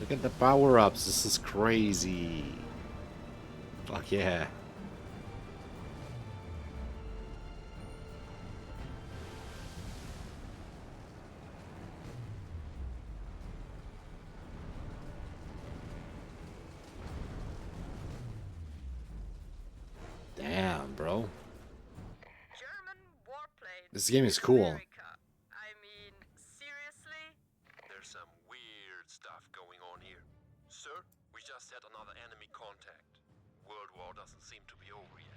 Look at the power-ups. This is crazy. Fuck yeah. Damn, bro. German warplane. This game is in cool. America. I mean, seriously? There's some weird stuff going on here. Sir, we just had another enemy contact. World War doesn't seem to be over yet.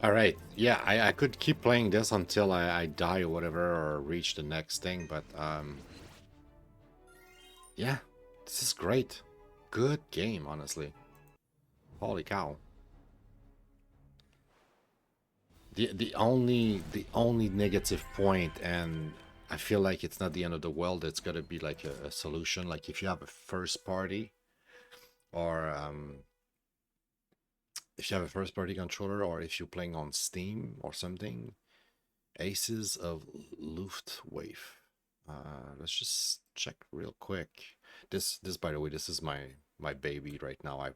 Alright, yeah, I could keep playing this until I die or whatever, or reach the next thing, but, yeah, this is great. Good game, honestly. Holy cow. The only negative point, and I feel like it's not the end of the world, it's gotta be like a solution, like if you have a first party, or, if you have a first party controller, or if you're playing on Steam or something, Aces of Luftwaffe. Let's just check real quick. This by the way, this is my baby right now. I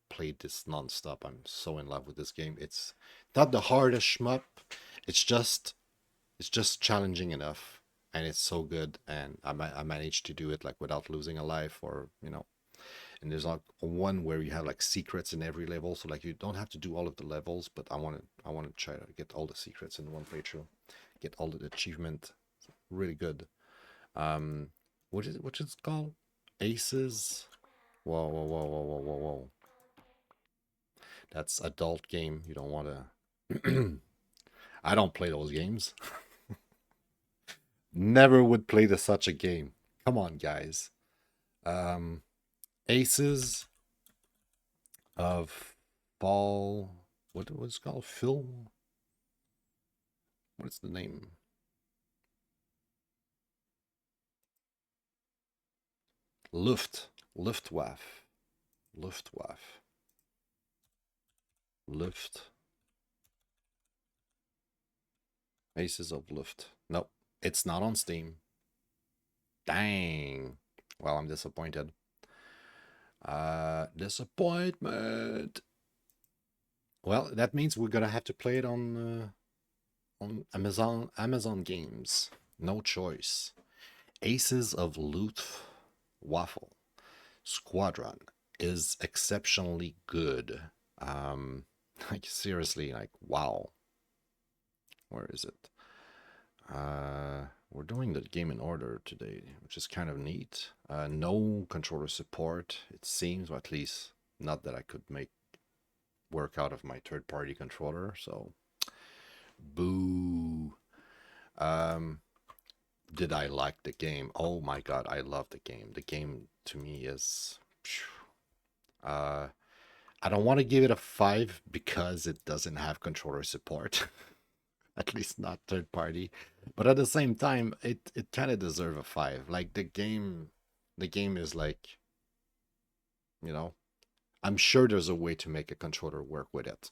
played this non-stop. I'm so in love with this game. It's not the hardest shmup. It's just challenging enough, and it's so good. And I managed to do it like without losing a life, or you know. And there's like one where you have like secrets in every level, so like you don't have to do all of the levels, but I want to try to get all the secrets in one playthrough, get all the achievement. Really good. What is it called? Aces. Whoa, whoa, whoa, whoa, whoa, whoa, whoa. That's adult game. You don't want to. I don't play those games. Never would play such a game. Come on, guys. Aces of Fall. What's it called? Film. What's the name? Luftwaffe. Aces of Luft. Nope, it's not on Steam. Dang. Well, I'm disappointed. Disappointment. Well, that means we're gonna have to play it on Amazon Games. No choice. Aces of Luftwaffe Squadron is exceptionally good. Like seriously, like wow. Where is it? We're doing the game in order today, which is kind of neat. No controller support, it seems, or at least not that I could make work out of my third-party controller, so boo. Did I like the game? Oh my god, I love the game. The game to me is... I don't want to give it a 5 because it doesn't have controller support. At least not third party, but at the same time it kind of deserves a 5. Like the game is like, you know, I'm sure there's a way to make a controller work with it.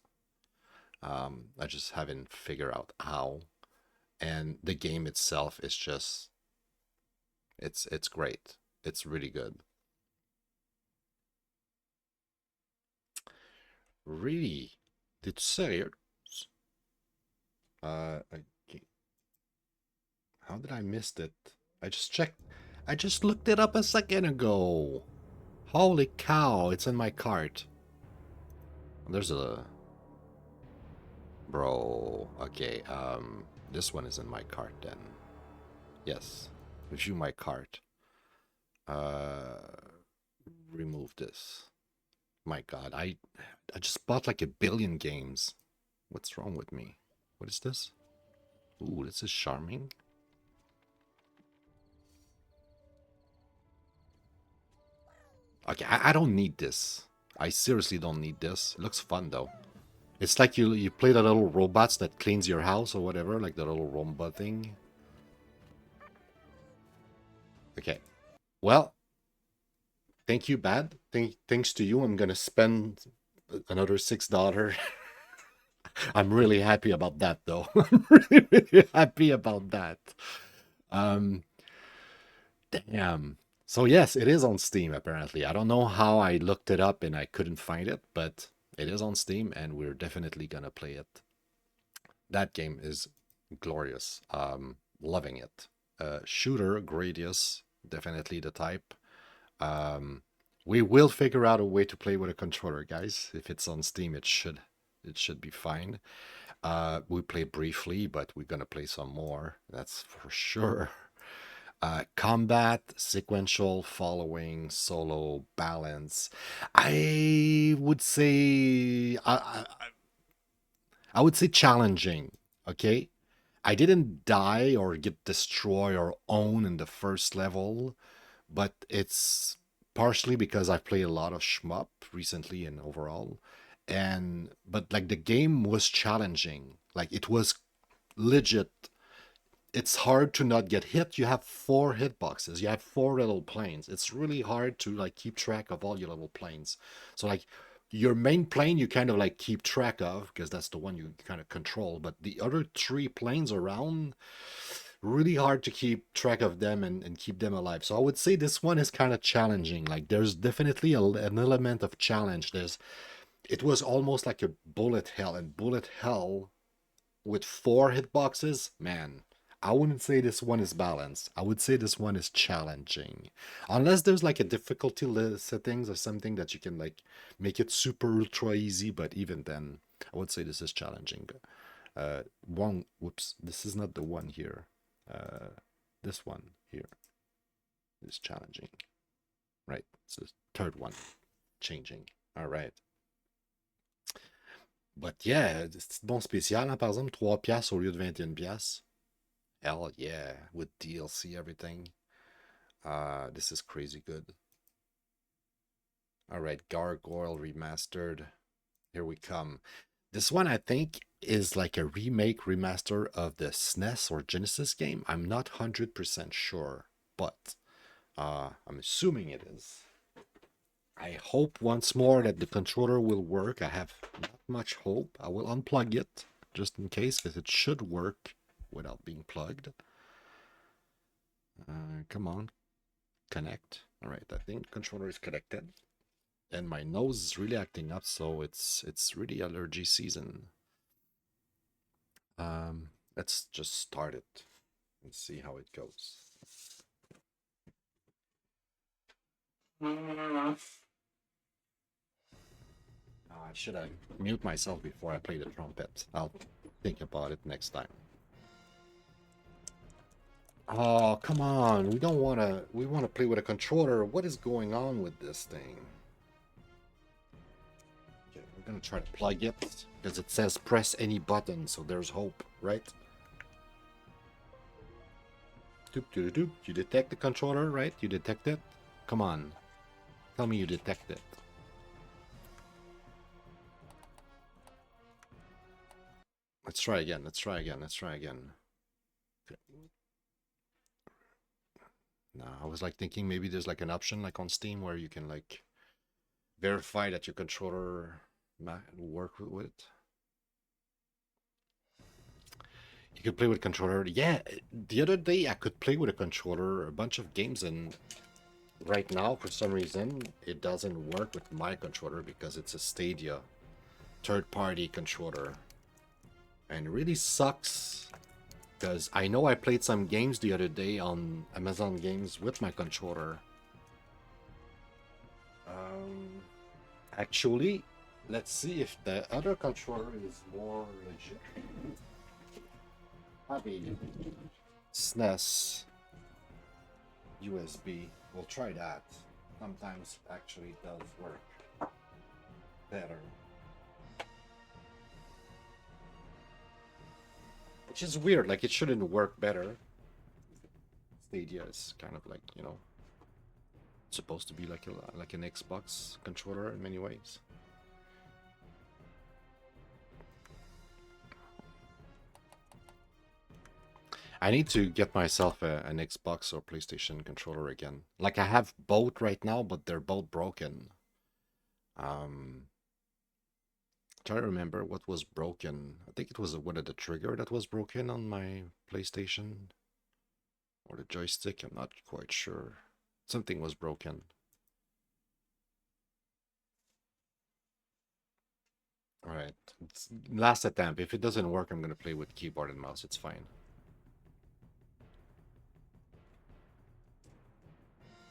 I just haven't figured out how. And the game itself is just it's great. It's really good. Really? T'es sérieux? Okay. How did I miss it? I just checked. I just looked it up a second ago. Holy cow, it's in my cart. There's a... Bro, okay, this one is in my cart then. Yes, view my cart. Remove this. My god, I just bought like 1 billion games. What's wrong with me? What is this? Ooh, this is charming. Okay, I don't need this. I seriously don't need this. It looks fun though. It's like you play the little robots that cleans your house or whatever, like the little Roomba thing. Okay. Well, thank you, Bad. Thanks to you, I'm gonna spend another $6. I'm really happy about that, though. I'm really, really happy about that. Damn. So yes, it is on Steam, apparently. I don't know how I looked it up and I couldn't find it, but it is on Steam, and we're definitely gonna play it. That game is glorious. Loving it. Shooter, Gradius, definitely the type. We will figure out a way to play with a controller, guys. If it's on Steam, it should be fine. We played briefly, but we're gonna play some more. That's for sure. Combat, sequential, following, solo, balance. I would say I would say challenging. Okay, I didn't die or get destroyed or own in the first level, but it's partially because I've played a lot of shmup recently and overall. But like the game was challenging. Like it was legit. It's hard to not get hit. You have 4 hitboxes. You have 4 little planes. It's really hard to like keep track of all your little planes. So like your main plane you kind of like keep track of because that's the one you kind of control. But the other 3 planes around, really hard to keep track of them and keep them alive. So I would say this one is kind of challenging. Like there's definitely an element of challenge. It was almost like a bullet hell, and bullet hell with 4 hitboxes, man. I wouldn't say this one is balanced. I would say this one is challenging. Unless there's like a difficulty settings or something that you can like make it super ultra easy, but even then, I would say this is challenging. Whoops, this is not the one here. This one here is challenging. Right, it's the third one changing. All right. But yeah, c'est bon spécial, hein, par exemple, 3$ au lieu de 21$. Hell yeah, with DLC, everything. This is crazy good. All right, Gargoyle Remastered. Here we come. This one, I think, is like a remake, remaster of the SNES or Genesis game. I'm not 100% sure, but I'm assuming it is. I hope once more that the controller will work. I have not much hope. I will unplug it just in case, because it should work without being plugged. Come on, connect. All right, I think the controller is connected, and my nose is really acting up, so it's really allergy season. Let's just start it and see how it goes. I should have mute myself before I play the trumpet. I'll think about it next time. Oh, come on. We don't want to... We want to play with a controller. What is going on with this thing? Okay, we're going to try to plug it, because it says press any button, so there's hope, right? Doop, doop, doop. You detect the controller, right? You detect it? Come on. Tell me you detect it. Let's try again. Let's try again. Let's try again. Okay. No, I was like thinking maybe there's like an option like on Steam where you can like verify that your controller will work with it. You could play with a controller. Yeah, the other day I could play with a controller a bunch of games, and right now, for some reason, it doesn't work with my controller because it's a Stadia third-party controller. And it really sucks because I know I played some games the other day on Amazon Games with my controller. Actually, let's see if the other controller is more legit. Have a SNES USB. We'll try that. Sometimes actually does work better. Which is weird, like it shouldn't work better. Stadia is kind of like, you know, supposed to be like an Xbox controller in many ways. I need to get myself an Xbox or PlayStation controller again. Like I have both right now, but they're both broken. Try to remember what was broken. I think it was the trigger that was broken on my PlayStation or the joystick. I'm not quite sure. Something was broken. All right, it's last attempt. If it doesn't work, I'm gonna play with keyboard and mouse. It's fine.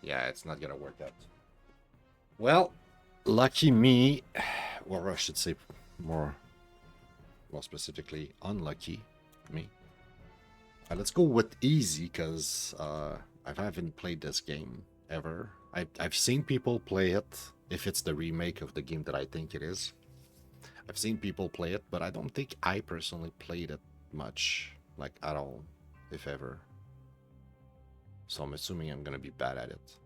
Yeah, it's not gonna work out. Well, lucky me, or I should say more specifically, unlucky me. Let's go with easy, because I haven't played this game ever. I've seen people play it, if it's the remake of the game that I think it is. I've seen people play it, but I don't think I personally played it much, like at all, if ever. So I'm assuming I'm gonna be bad at it.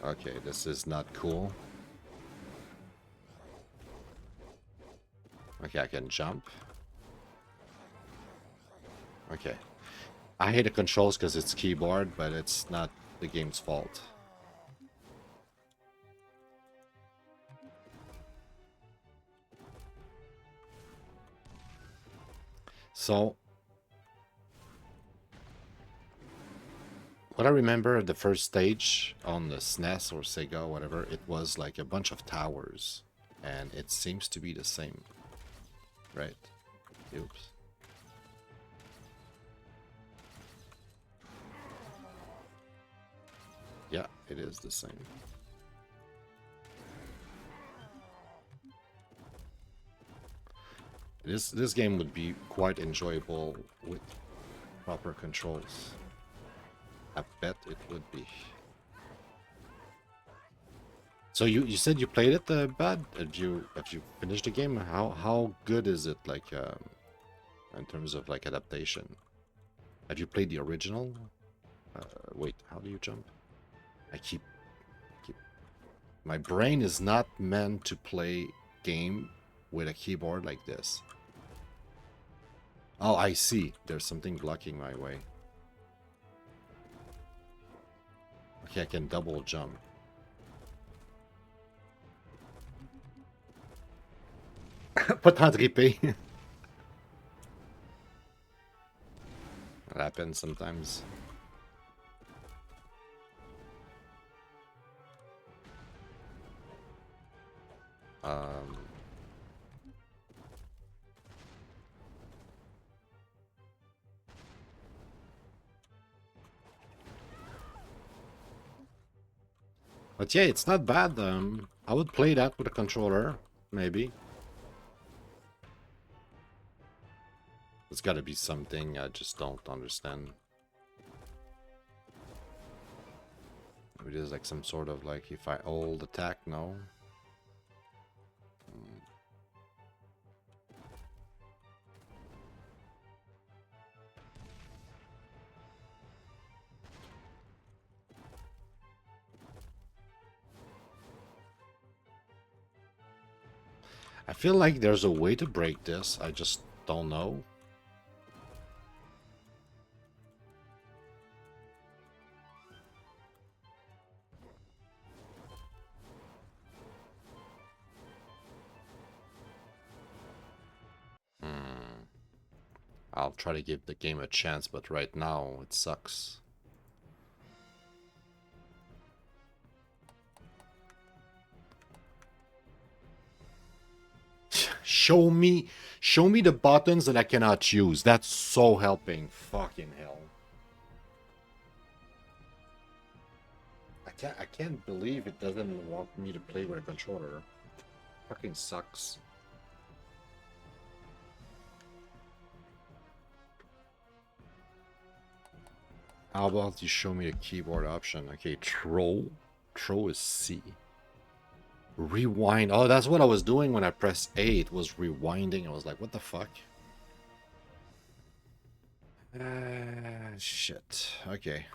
Okay, this is not cool. Okay, I can jump. Okay. I hate the controls because it's keyboard, but it's not the game's fault. So, what I remember the first stage on the SNES or Sega, whatever, it was like a bunch of towers. And it seems to be the same. Right. Oops. Yeah, it is the same. This game would be quite enjoyable with proper controls. I bet it would be. So you said you played it, Bad? Have you finished the game? How good is it, like in terms of like adaptation? Have you played the original? Wait, how do you jump? I keep my brain is not meant to play game with a keyboard like this. Oh, I see. There's something blocking my way. Okay, I can double jump. Pas tant trippé. That happens sometimes. But yeah, it's not bad. I would play that with a controller, maybe. There's got to be something I just don't understand. Maybe there's like some sort of like if I hold attack, no. I feel like there's a way to break this. I just don't know. I'll try to give the game a chance, but right now it sucks. Show me the buttons that I cannot use. That's so helping. Fucking hell. I can't believe it doesn't want me to play with a controller. Fucking sucks. How about you show me the keyboard option? Okay, throw. Throw is C. Rewind. Oh, that's what I was doing when I pressed A. It was rewinding. I was like, what the fuck? Shit. Okay.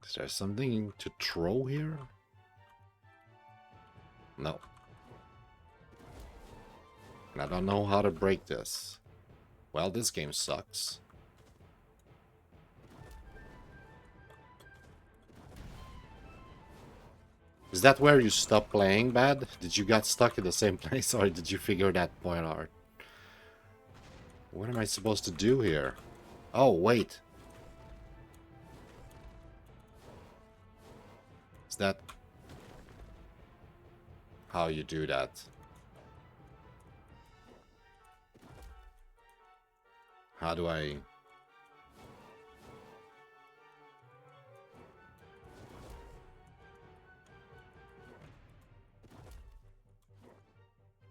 Is there something to throw here? No. And I don't know how to break this. Well, this game sucks. Is that where you stop playing, Bad? Did you get stuck in the same place, or did you figure that point out? What am I supposed to do here? Oh, wait. Is that how you do that? How do I...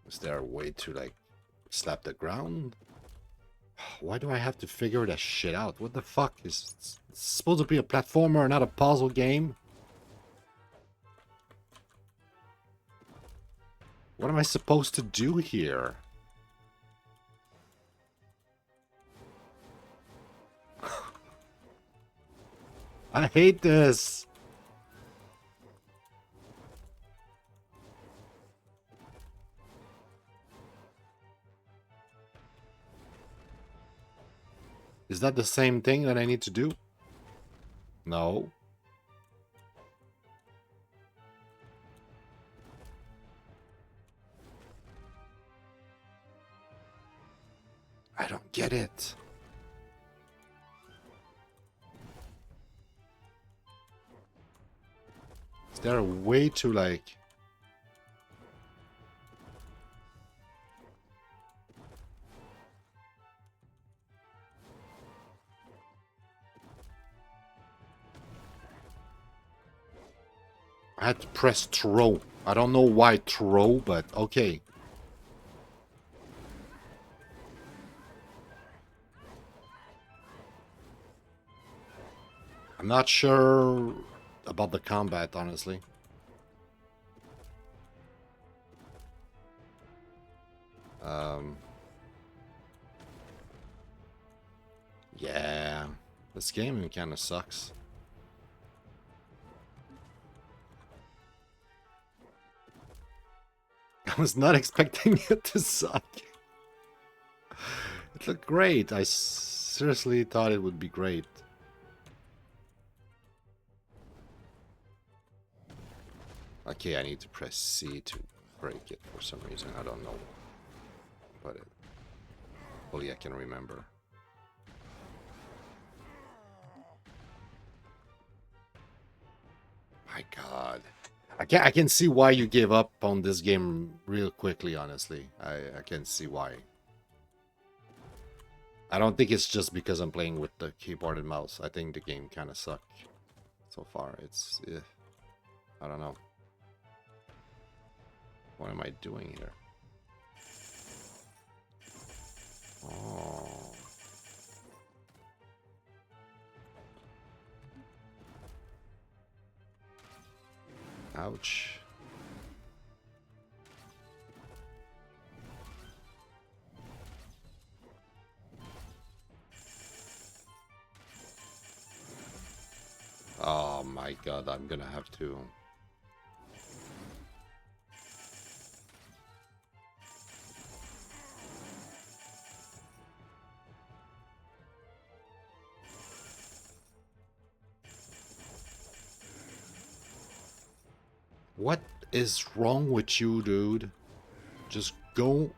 Is there a way to, like, slap the ground? Why do I have to figure that shit out? What the fuck? It's supposed to be a platformer, not a puzzle game? What am I supposed to do here? I hate this! Is that the same thing that I need to do? No. I don't get it. Is there a way to, like... I had to press throw. I don't know why throw, but okay. I'm not sure about the combat, honestly. Yeah, this game kind of sucks. I was not expecting it to suck. It looked great. I seriously thought it would be great. Okay, I need to press C to break it for some reason. I don't know. But hopefully I can remember. My God. I can see why you gave up on this game real quickly, honestly. I can see why. I don't think it's just because I'm playing with the keyboard and mouse. I think the game kind of sucked so far. It's... I don't know. What am I doing here? Oh. Ouch. Oh my God, I'm gonna have to... What is wrong with you, dude? Just go.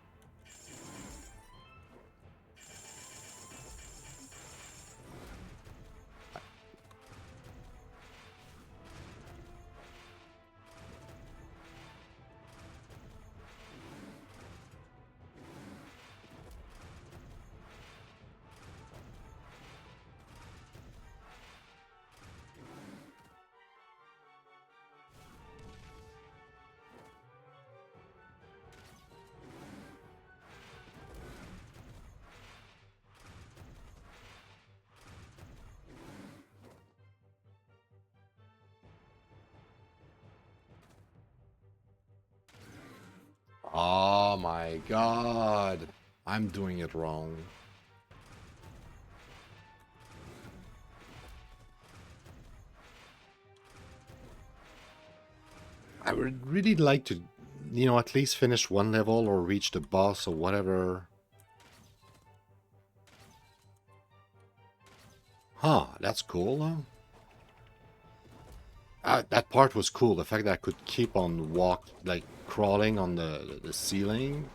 Oh my god. I'm doing it wrong. I would really like to, you know, at least finish one level or reach the boss or whatever. Huh, that's cool, huh? That part was cool. The fact that I could keep on like crawling on the ceiling.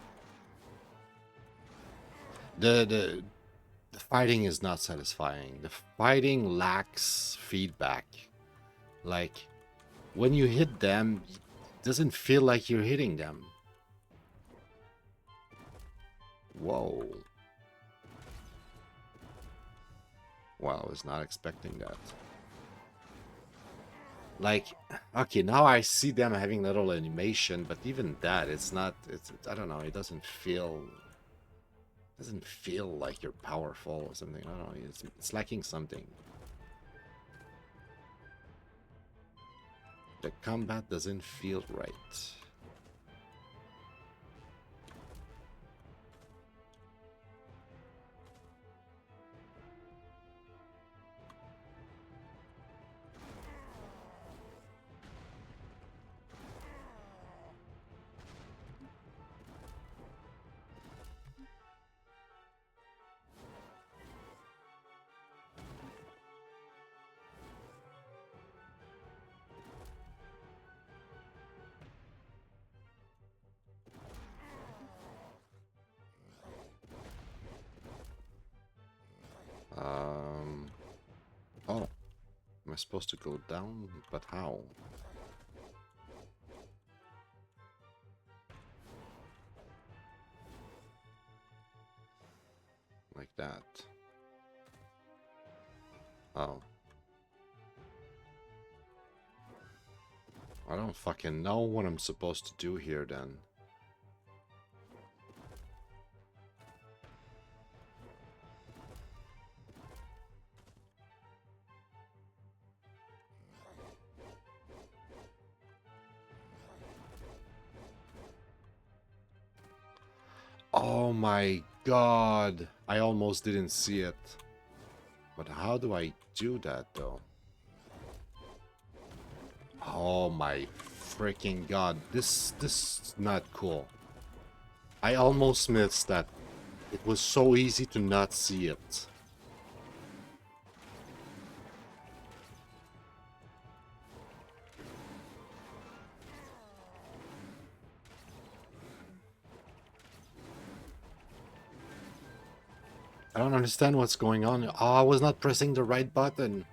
The fighting is not satisfying. The fighting lacks feedback. Like when you hit them, it doesn't feel like you're hitting them. Whoa. Wow, I was not expecting that. Like, okay, now I see them having little animation, but even that, it's not, I don't know, it doesn't feel like you're powerful or something. I don't know, it's lacking something. The combat doesn't feel right. Oh, am I supposed to go down? But how? Like that. Oh. I don't fucking know what I'm supposed to do here then. Oh my god. I almost didn't see it. But how do I do that though? Oh my freaking god. This is not cool. I almost missed that. It was so easy to not see it. I don't understand what's going on. Oh, I was not pressing the right button.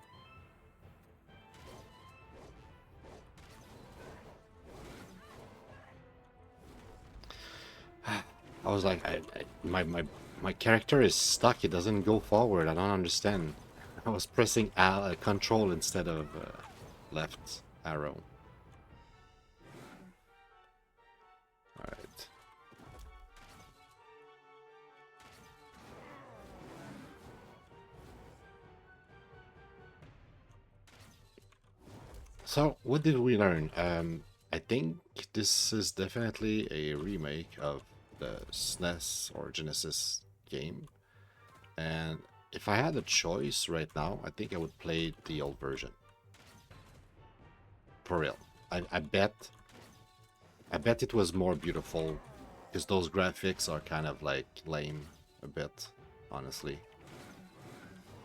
I was like, my character is stuck. It doesn't go forward. I don't understand. I was pressing control instead of left arrow. Alright. So, what did we learn? I think this is definitely a remake of the SNES or Genesis game. And if I had a choice right now, I think I would play the old version. For real. I bet it was more beautiful, because those graphics are kind of like lame a bit, honestly.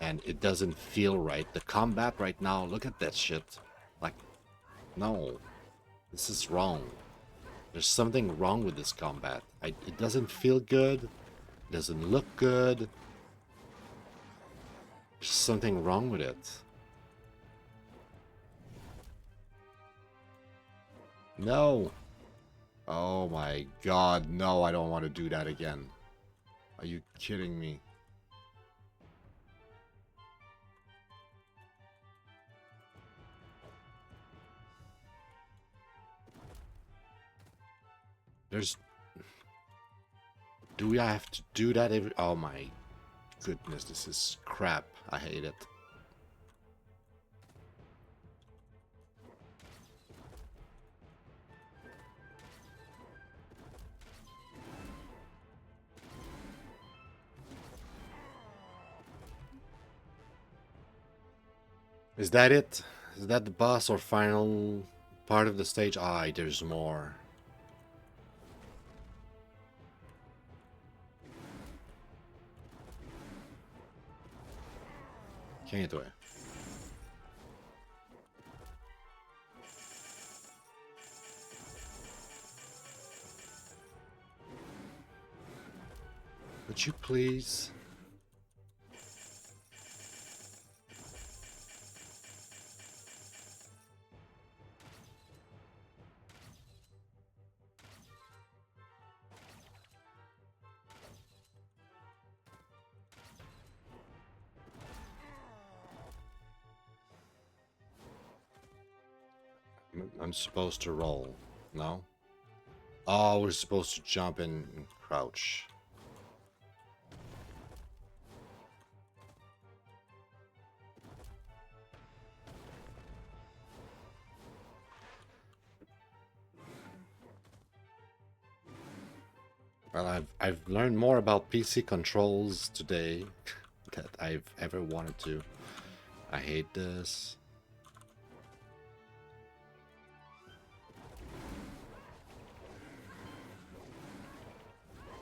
And it doesn't feel right. The combat right now, look at that shit. Like, no. This is wrong. There's something wrong with this combat. It doesn't feel good. It doesn't look good. There's something wrong with it. No. Oh my god, no, I don't want to do that again. Are you kidding me? There's... Do we have to do that every... Oh my goodness, this is crap. I hate it. Is that it? Is that the boss or final part of the stage? Ah, there's more. Can't do it. Would you please? I'm supposed to roll, no? Oh, we're supposed to jump and crouch. Well, I've learned more about PC controls today that I've ever wanted to. I hate this.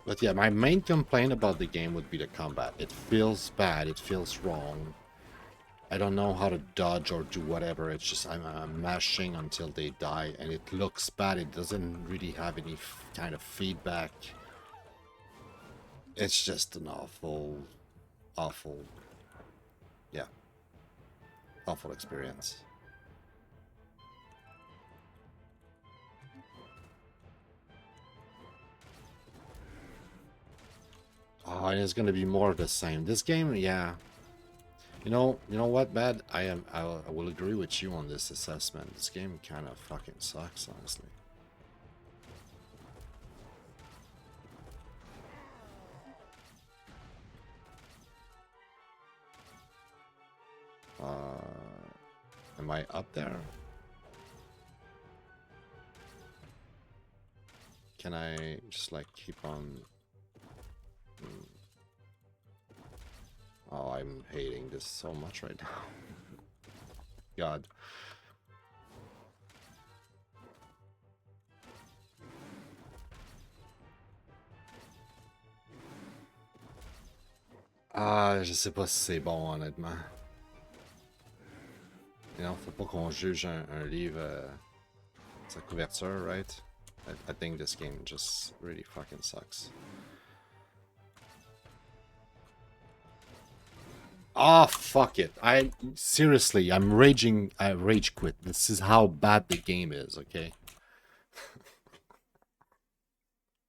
But yeah, my main complaint about the game would be the combat. It feels bad, it feels wrong. I don't know how to dodge or do whatever. It's just I'm mashing until they die, and it looks bad. It doesn't really have any kind of feedback. It's just an awful, yeah, awful experience. Oh, and it's gonna be more of the same. This game, yeah. You know what, Bad? I will agree with you on this assessment. This game kind of fucking sucks, honestly. Am I up there? Can I just like keep on? Oh, I'm hating this so much right now. God. Ah, je sais pas si c'est bon, honnêtement. You know, faut pas qu'on juge un livre sa couverture, right? I think this game just really fucking sucks. Oh, fuck it. Seriously, I'm raging. I rage quit. This is how bad the game is, okay?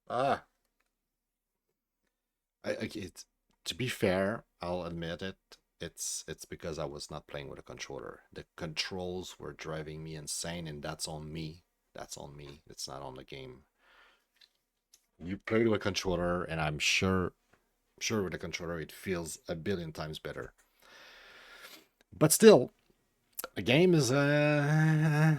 To be fair, I'll admit it. It's because I was not playing with a controller. The controls were driving me insane, and that's on me. That's on me. It's not on the game. You play with a controller, and I'm sure with a controller it feels a billion times better. But still, a game is nah.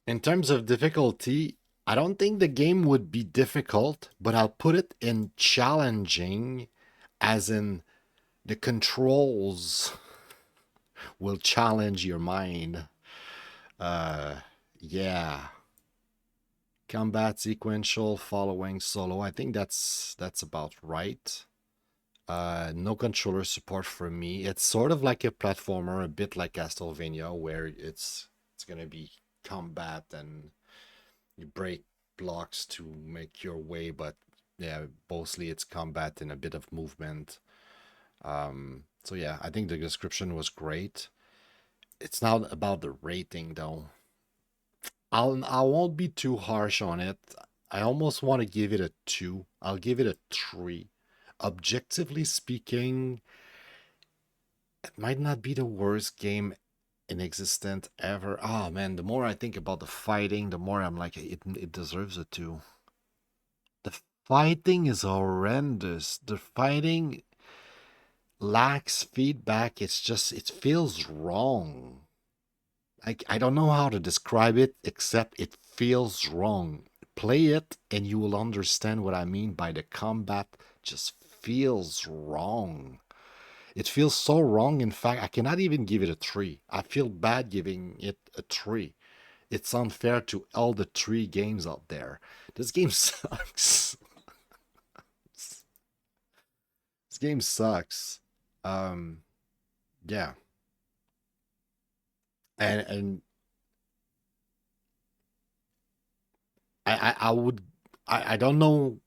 In terms of difficulty, I don't think the game would be difficult, but I'll put it in challenging, as in the controls will challenge your mind. Yeah. Combat sequential following solo. I think that's about right. No controller support for me. It's sort of like a platformer, a bit like Castlevania, where it's gonna be combat and you break blocks to make your way, but yeah, mostly it's combat and a bit of movement. So yeah, I think the description was great. It's not about the rating though. I won't be too harsh on it. I almost want to give it a 2. I'll give it a 3. Objectively speaking, it might not be the worst game in existence ever. Oh man, the more I think about the fighting, the more I'm like, it deserves a 2. The fighting is horrendous. The fighting lacks feedback. It's just, it feels wrong. I don't know how to describe it, except it feels wrong. Play it and you will understand what I mean by the combat just feels wrong. It feels so wrong. In fact, I cannot even give it a 3. I feel bad giving it a 3. It's unfair to all the 3 games out there. This game sucks. This game sucks. Yeah. And I would I don't know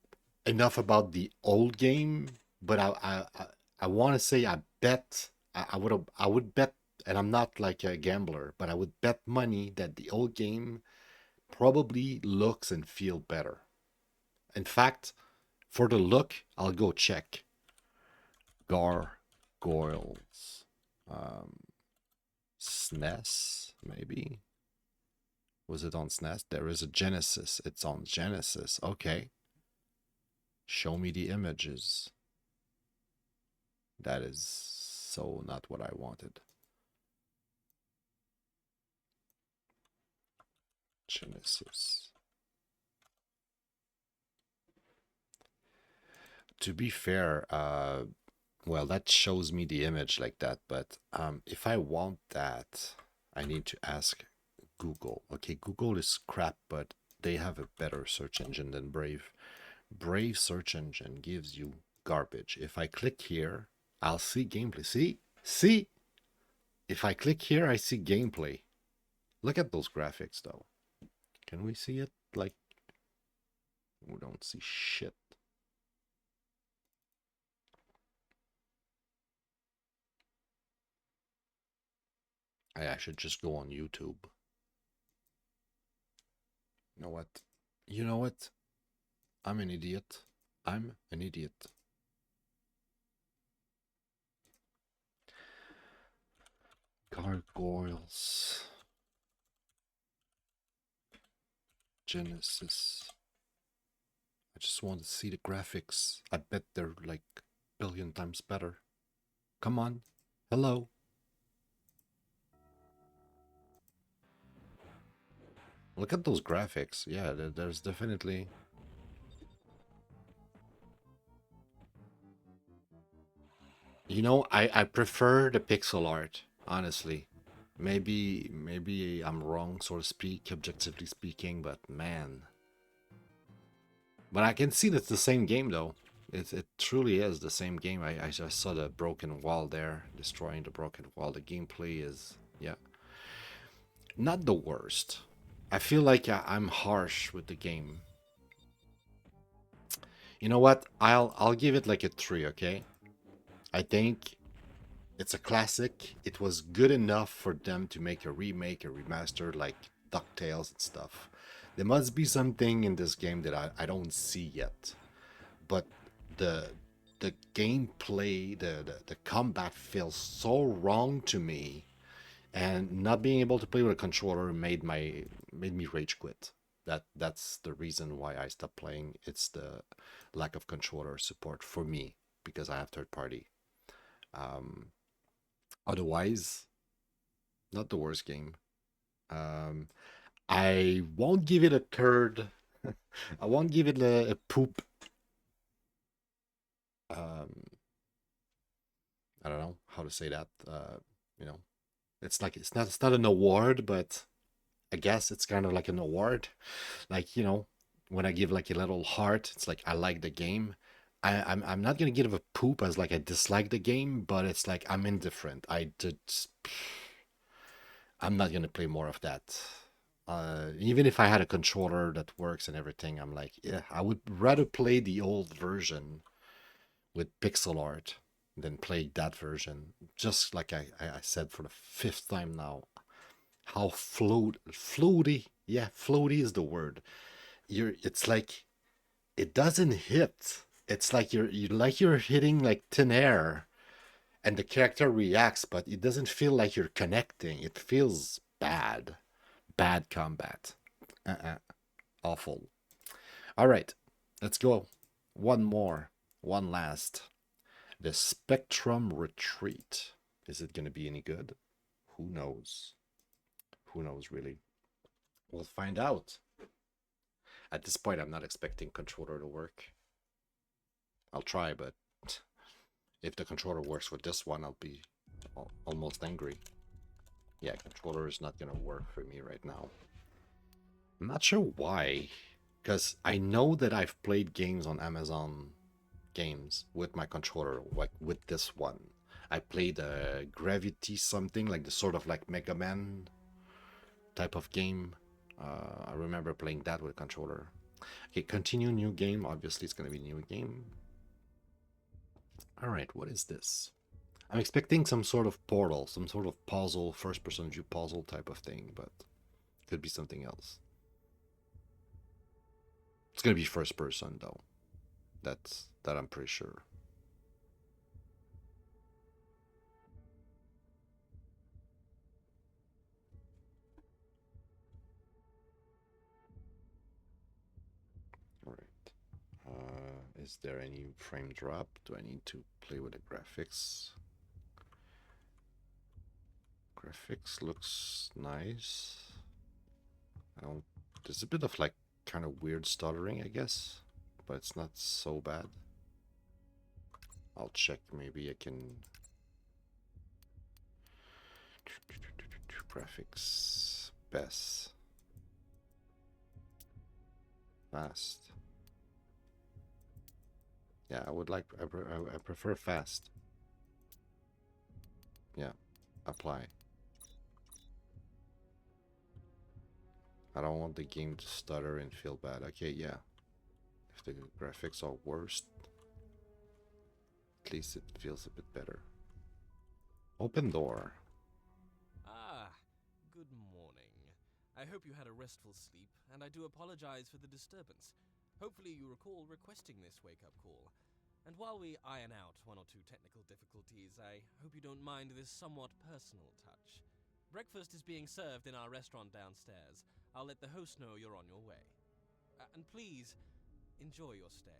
enough about the old game, but I want to say I bet I would bet, and I'm not like a gambler, but I would bet money that the old game probably looks and feel better. In fact, for the look, I'll go check Gargoyles, SNES maybe. Was it on SNES? There is a Genesis. It's on Genesis. Okay. Show me the images. That is so not what I wanted. Genesis. To be fair, well, that shows me the image like that, but if I want that, I need to ask Google. Okay, Google is crap, but they have a better search engine than Brave. Brave search engine gives you garbage. If I click here, I'll see gameplay. See? If I click here, I see gameplay. Look at those graphics, though. Can we see it? Like, we don't see shit. I should just go on YouTube. You know what? You know what? I'm an idiot. I'm an idiot. Gargoyles. Genesis. I just want to see the graphics. I bet they're like a billion times better. Come on. Hello. Look at those graphics. Yeah, there's definitely... You know, I prefer the pixel art, honestly. Maybe I'm wrong, so to speak, objectively speaking, but man. But I can see that's the same game, though. It truly is the same game. I just saw the broken wall there, destroying the broken wall. The gameplay is, yeah, not the worst. I feel like I'm harsh with the game. You know what? I'll give it like a 3, okay? I think it's a classic. It was good enough for them to make a remake, a remaster, like DuckTales and stuff. There must be something in this game that I don't see yet. But the gameplay, the combat feels so wrong to me, and not being able to play with a controller made me rage quit. That's the reason why I stopped playing. It's the lack of controller support for me, because I have third party. Otherwise, not the worst game. I won't give it a third. I won't give it a poop. I don't know how to say that. You know, it's like it's not an award, but I guess it's kind of like an award. Like, you know, when I give like a little heart, it's like I like the game. I'm not gonna give a poop as like I dislike the game, but it's like I'm indifferent. I'm not gonna play more of that. Even if I had a controller that works and everything, I'm like, yeah, I would rather play the old version with pixel art than play that version. Just like I said for the fifth time now, how floaty, yeah, floaty is the word. It's like it doesn't hit. It's like you're hitting like thin air, and the character reacts, but it doesn't feel like you're connecting. It feels bad combat. Uh-uh. Awful. All right, let's go. One more, one last. The Spectrum Retreat. Is it going to be any good? Who knows? Who knows, really? We'll find out. At this point, I'm not expecting controller to work. I'll try, but if the controller works with this one, I'll be almost angry. Yeah, controller is not going to work for me right now. I'm not sure why, because I know that I've played games on Amazon games with my controller, like with this one. I played a Gravity something, like the sort of like Mega Man type of game. I remember playing that with controller. Okay, continue new game. Obviously, it's going to be new game. All right, what is this? I'm expecting some sort of portal, some sort of puzzle, first-person view puzzle type of thing, but could be something else. It's going to be first-person, though. That I'm pretty sure. All right. Is there any frame drop? Do I need to play with the graphics? Graphics looks nice. There's a bit of like kind of weird stuttering, I guess, but it's not so bad. I'll check. Maybe I can. Graphics best. Fast. Yeah, I would like. I prefer fast. Yeah, apply. I don't want the game to stutter and feel bad. Okay, yeah. If the graphics are worse, at least it feels a bit better. Open door. Ah, good morning. I hope you had a restful sleep, and I do apologize for the disturbance. Hopefully you recall requesting this wake-up call. And while we iron out one or two technical difficulties, I hope you don't mind this somewhat personal touch. Breakfast is being served in our restaurant downstairs. I'll let the host know you're on your way. And please, enjoy your stay.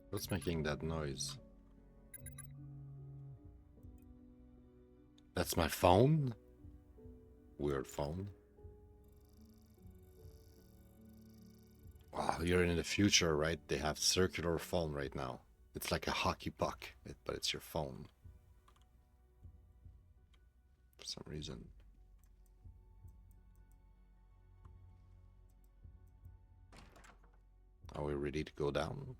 What's making that noise? That's my phone? Weird phone. Wow, you're in the future, right? They have circular phone right now. It's like a hockey puck, but it's your phone. For some reason. Are we ready to go down?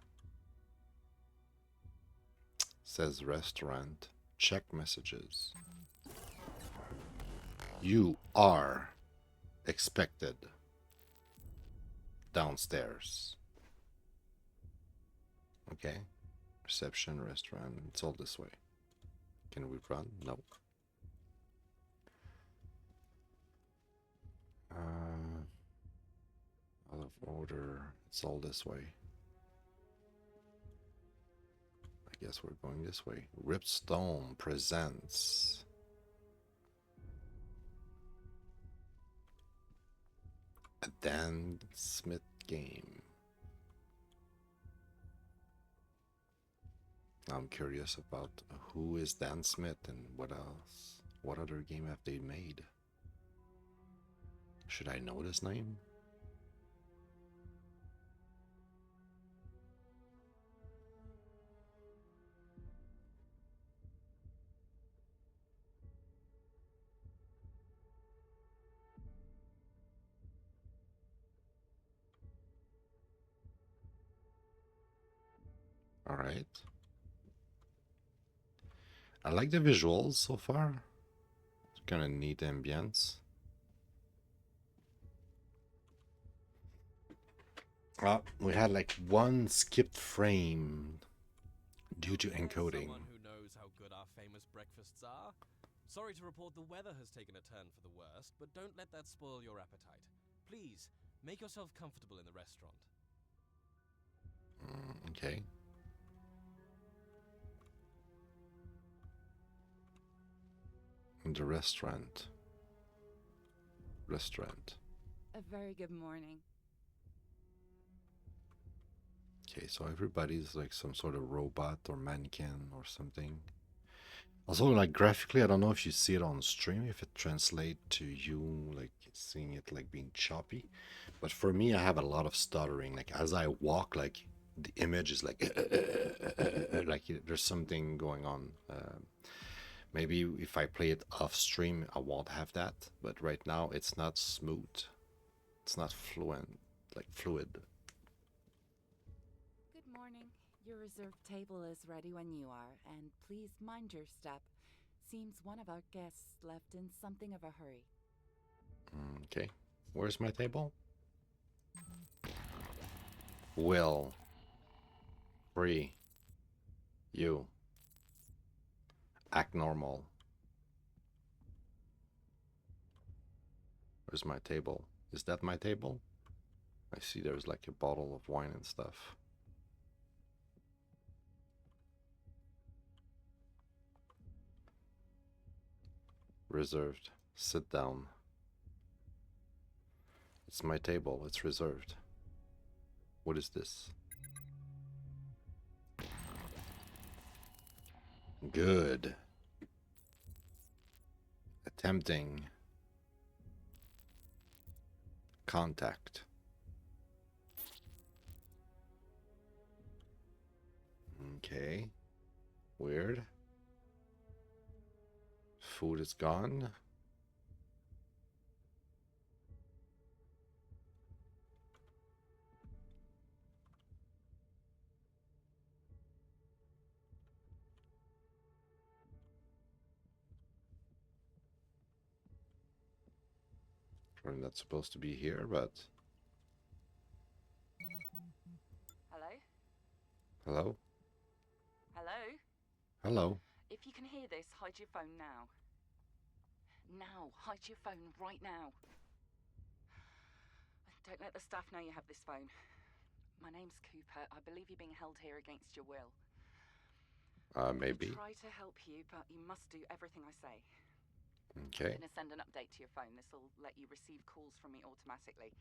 Says restaurant. Check messages. You are expected downstairs. Okay. Reception, restaurant. It's all this way. Can we run? No. Out of order. It's all this way. I guess we're going this way. Ripstone presents a Dan Smith game. I'm curious about who is Dan Smith and what else. What other game have they made? Should I know this name? All right. I like the visuals so far. It's kind of neat ambience. We had like one skipped frame due to encoding. Someone who knows how good our famous breakfasts are. Sorry to report the weather has taken a turn for the worst, but don't let that spoil your appetite. Please, make yourself comfortable in the restaurant. Okay. In the restaurant. A very good morning. Okay, so everybody's like some sort of robot or mannequin or something. Also, like graphically, I don't know if you see it on stream, if it translates to you, like seeing it like being choppy. But for me, I have a lot of stuttering. Like as I walk, like the image is like, like there's something going on. Maybe if I play it off stream, I won't have that. But right now, it's not smooth. It's not fluid. Good morning. Your reserved table is ready when you are, and please mind your step. Seems one of our guests left in something of a hurry. Okay, where's my table? Will. Free. You. Act normal. Where's my table? Is that my table? I see there's like a bottle of wine and stuff. Reserved. Sit down. It's my table. It's reserved. What is this? Good. Attempting. Contact. Okay. Weird. Food is gone. We're not supposed to be here, but... Hello? Hello? Hello? Hello? If you can hear this, hide your phone now. Now, hide your phone right now. Don't let the staff know you have this phone. My name's Cooper. I believe you're being held here against your will. Maybe. I'll try to help you, but you must do everything I say. Okay. I'm going to send an update to your phone. This will let you receive calls from me automatically.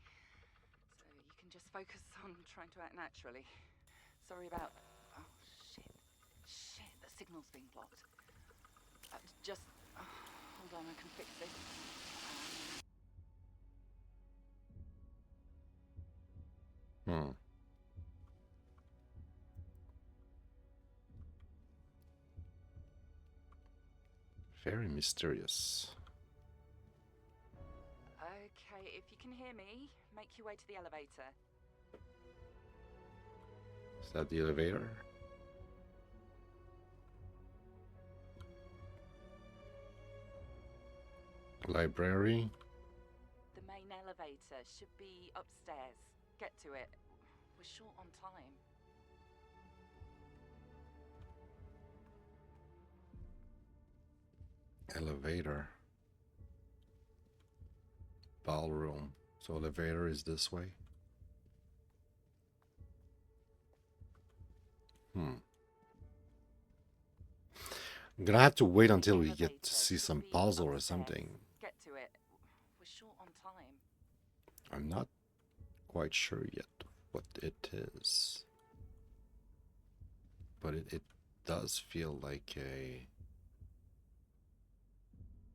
So you can just focus on trying to act naturally. Sorry about... Oh, shit. Shit, the signal's being blocked. Just... hold on, I can fix this. Very mysterious. Okay, if you can hear me, make your way to the elevator. Is that the elevator? Library? The main elevator should be upstairs. Get to it. We're short on time. Elevator. Ballroom. So elevator is this way? I'm gonna have to wait until we get to see some puzzle or something. Get to it. We're short on time. I'm not quite sure yet what it is. But it does feel like a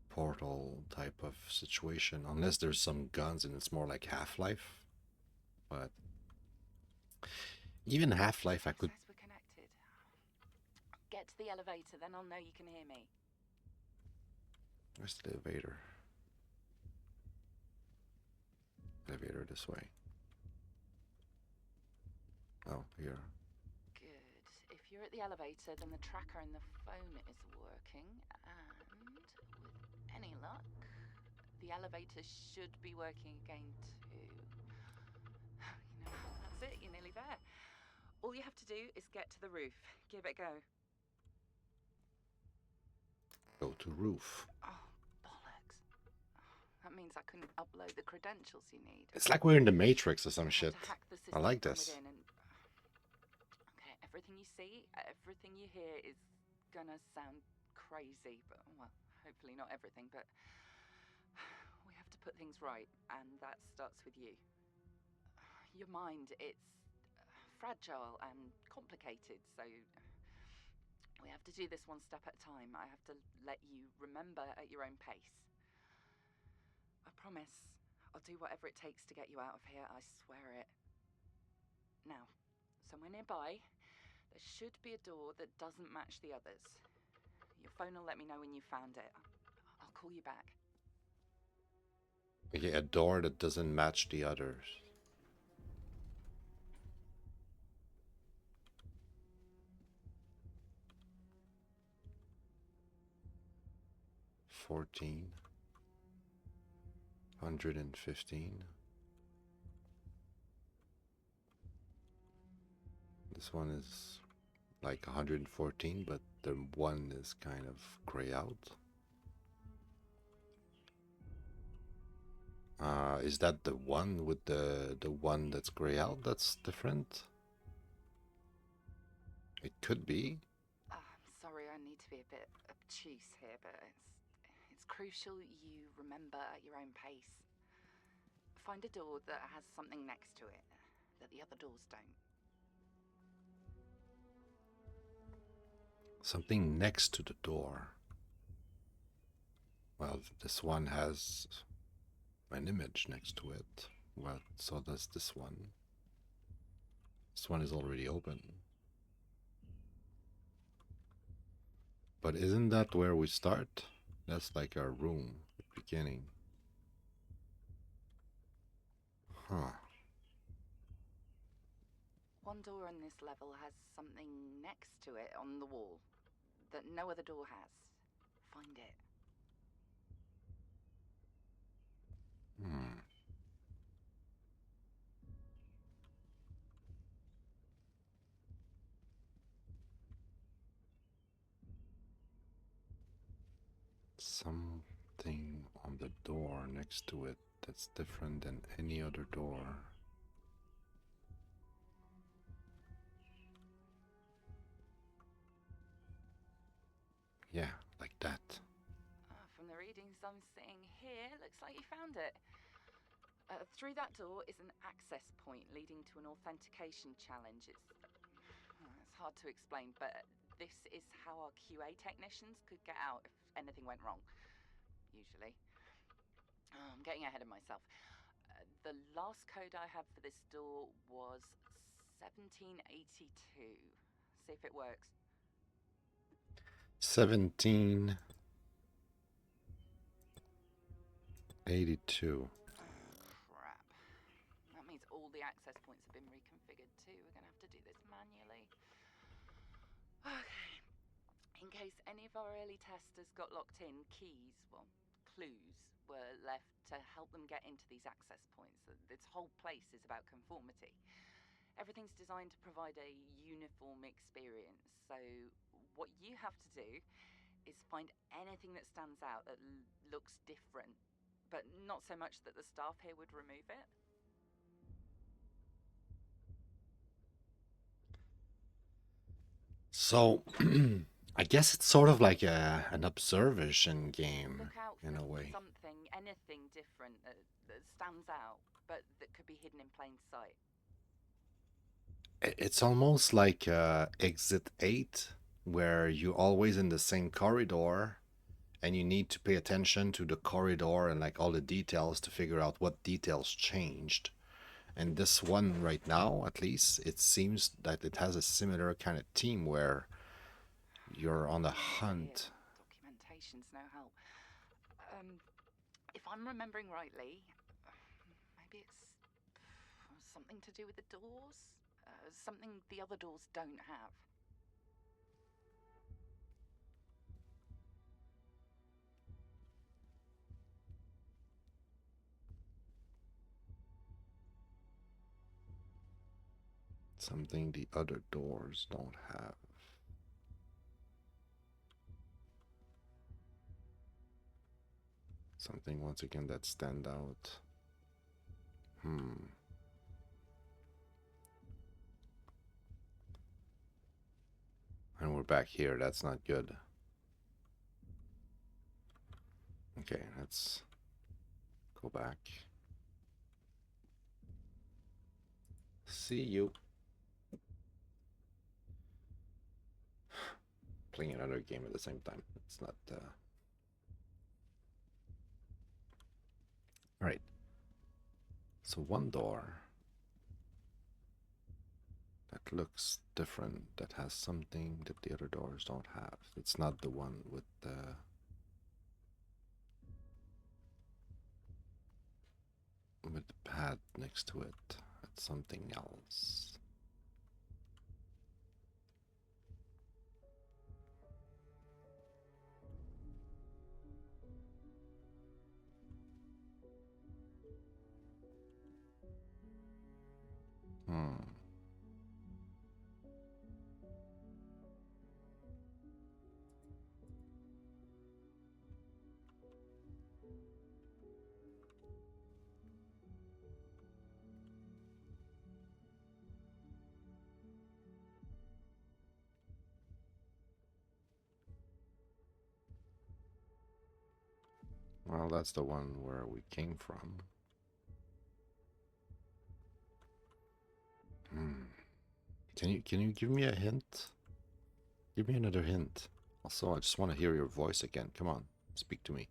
portal type of situation, unless there's some guns and it's more like Half-Life. But even Half-Life, I could... Says we're connected. Get to the elevator, then I'll know you can hear me. Where's the elevator? Elevator this way. Oh, here. Good. If If you're at the elevator, then the tracker and the phone is working, and with any luck, the elevator should be working again too. You know, that's it, you're nearly there. All you have to do is get to the roof. Give it a go. Go to roof. Oh, bollocks. That means I couldn't upload the credentials you need. It's like we're in the Matrix or some I shit. have to hack the I like system from this. within and... Okay, everything you see, everything you hear is gonna sound crazy, but, well, hopefully not everything, but we have to put things right, and that starts with you. Your mind, it's fragile and complicated, so we have to do this one step at a time. I have to let you remember at your own pace. I promise I'll do whatever it takes to get you out of here, I swear it. Now, somewhere nearby, there should be a door that doesn't match the others. Your phone will let me know when you found it. I'll call you back. Okay, a door that doesn't match the others. $1,415. This one is like 114, but the one is kind of gray out. Is that the one with the one that's gray out that's different? It could be. I'm sorry, I need to be a bit obtuse here, but it's crucial you remember at your own pace. Find a door that has something next to it that the other doors don't. Something next to the door. Well, this one has an image next to it. Well, so does this one. This one is already open. But isn't that where we start? That's like our room at the beginning. Huh. One door on this level has something next to it on the wall that no other door has. Find it. Something on the door next to it that's different than any other door. Yeah, like that. From the readings I'm seeing here, looks like you found it. Through that door is an access point leading to an authentication challenge. It's hard to explain, but this is how our QA technicians could get out if anything went wrong. Usually. I'm getting ahead of myself. The last code I have for this door was 1782. See if it works. 1782. Crap. That means all the access points have been reconfigured too. We're gonna have to do this manually. Okay. In case any of our early testers got locked in, keys, well, clues, were left to help them get into these access points. This whole place is about conformity. Everything's designed to provide a uniform experience. So what you have to do is find anything that stands out that looks different, but not so much that the staff here would remove it. So, I guess it's sort of like an observation game Look out in a for way. something, anything different that stands out, but that could be hidden in plain sight. It's almost like Exit 8, where you're always in the same corridor and you need to pay attention to the corridor and like all the details to figure out what details changed. And this one right now, at least, it seems that it has a similar kind of theme where you're on a hunt. Documentation's no help. If I'm remembering rightly, maybe it's something to do with the doors? Something the other doors don't have. Something the other doors don't have. Something once again that stand out. And we're back here. That's not good. Okay, let's go back. See you. Playing another game at the same time. It's not. All right. So one door that looks different, that has something that the other doors don't have. It's not the one with the pad next to it. It's something else. Well, that's the one where we came from. Can you give me a hint? Give me another hint. Also, I just want to hear your voice again. Come on, speak to me.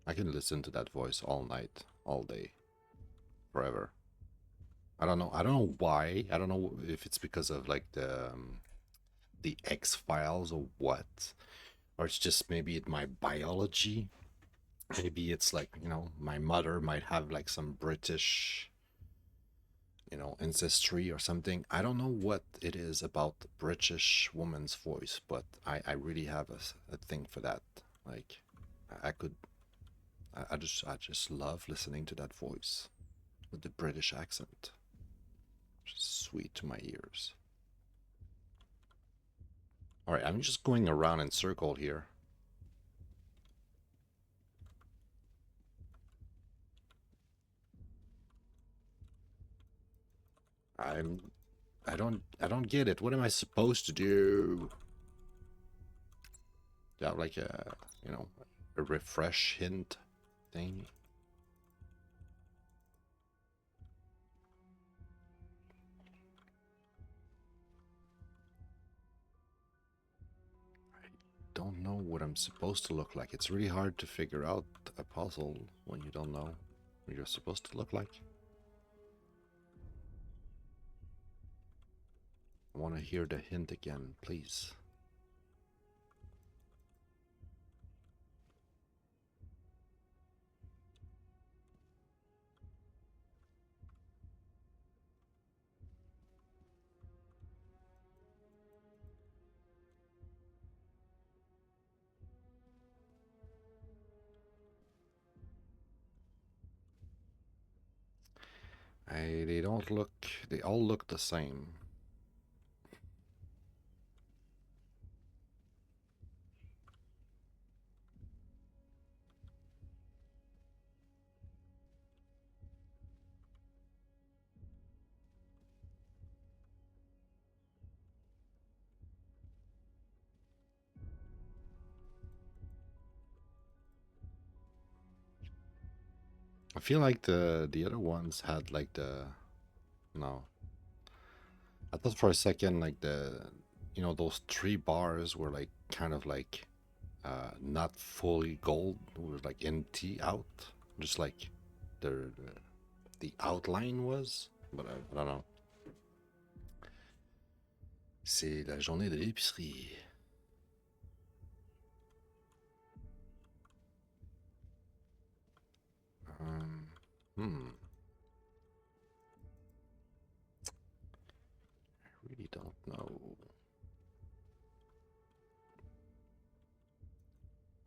I can listen to that voice all night, all day, forever. I don't know why. I don't know if it's because of like the X-Files or what, or it's just maybe my biology. Maybe it's like, you know, my mother might have like some British, you know, ancestry or something. I don't know what it is about the British woman's voice, but I really have a thing for that. Like, I just love listening to that voice with the British accent. Just sweet to my ears. All right, I'm just going around in circle here. I don't get it. What am I supposed to do? Do I have like a, you know, a refresh hint thing? I don't know what I'm supposed to look like. It's really hard to figure out a puzzle when you don't know what you're supposed to look like. I want to hear the hint again, please. They don't look, they all look the same. I feel like the other ones had like the, no. I thought for a second like you know, those 3 bars were like kind of like not fully gold, were like empty out, just like the outline was, but I don't know. C'est la journée de l'épicerie. I really don't know.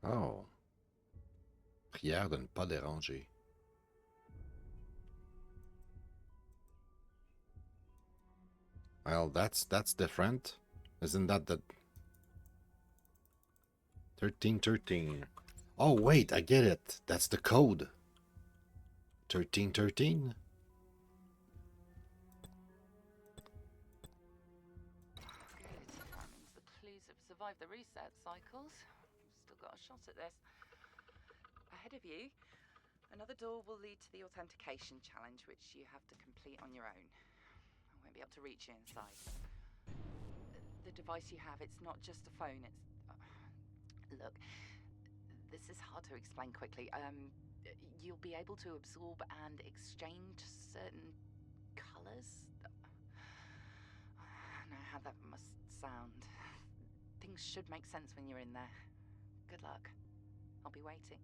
Oh. Prière de ne pas déranger. Well, that's different. Isn't that the 1313? Oh wait, I get it. That's the code. 1313. Good. That means the clues have survived the reset cycles. You've still got a shot at this. Ahead of you, another door will lead to the authentication challenge, which you have to complete on your own. I won't be able to reach you inside. The device you have, it's not just a phone, it's... look, this is hard to explain quickly. You'll be able to absorb and exchange certain colours. I know how that must sound. Things should make sense when you're in there. Good luck. I'll be waiting.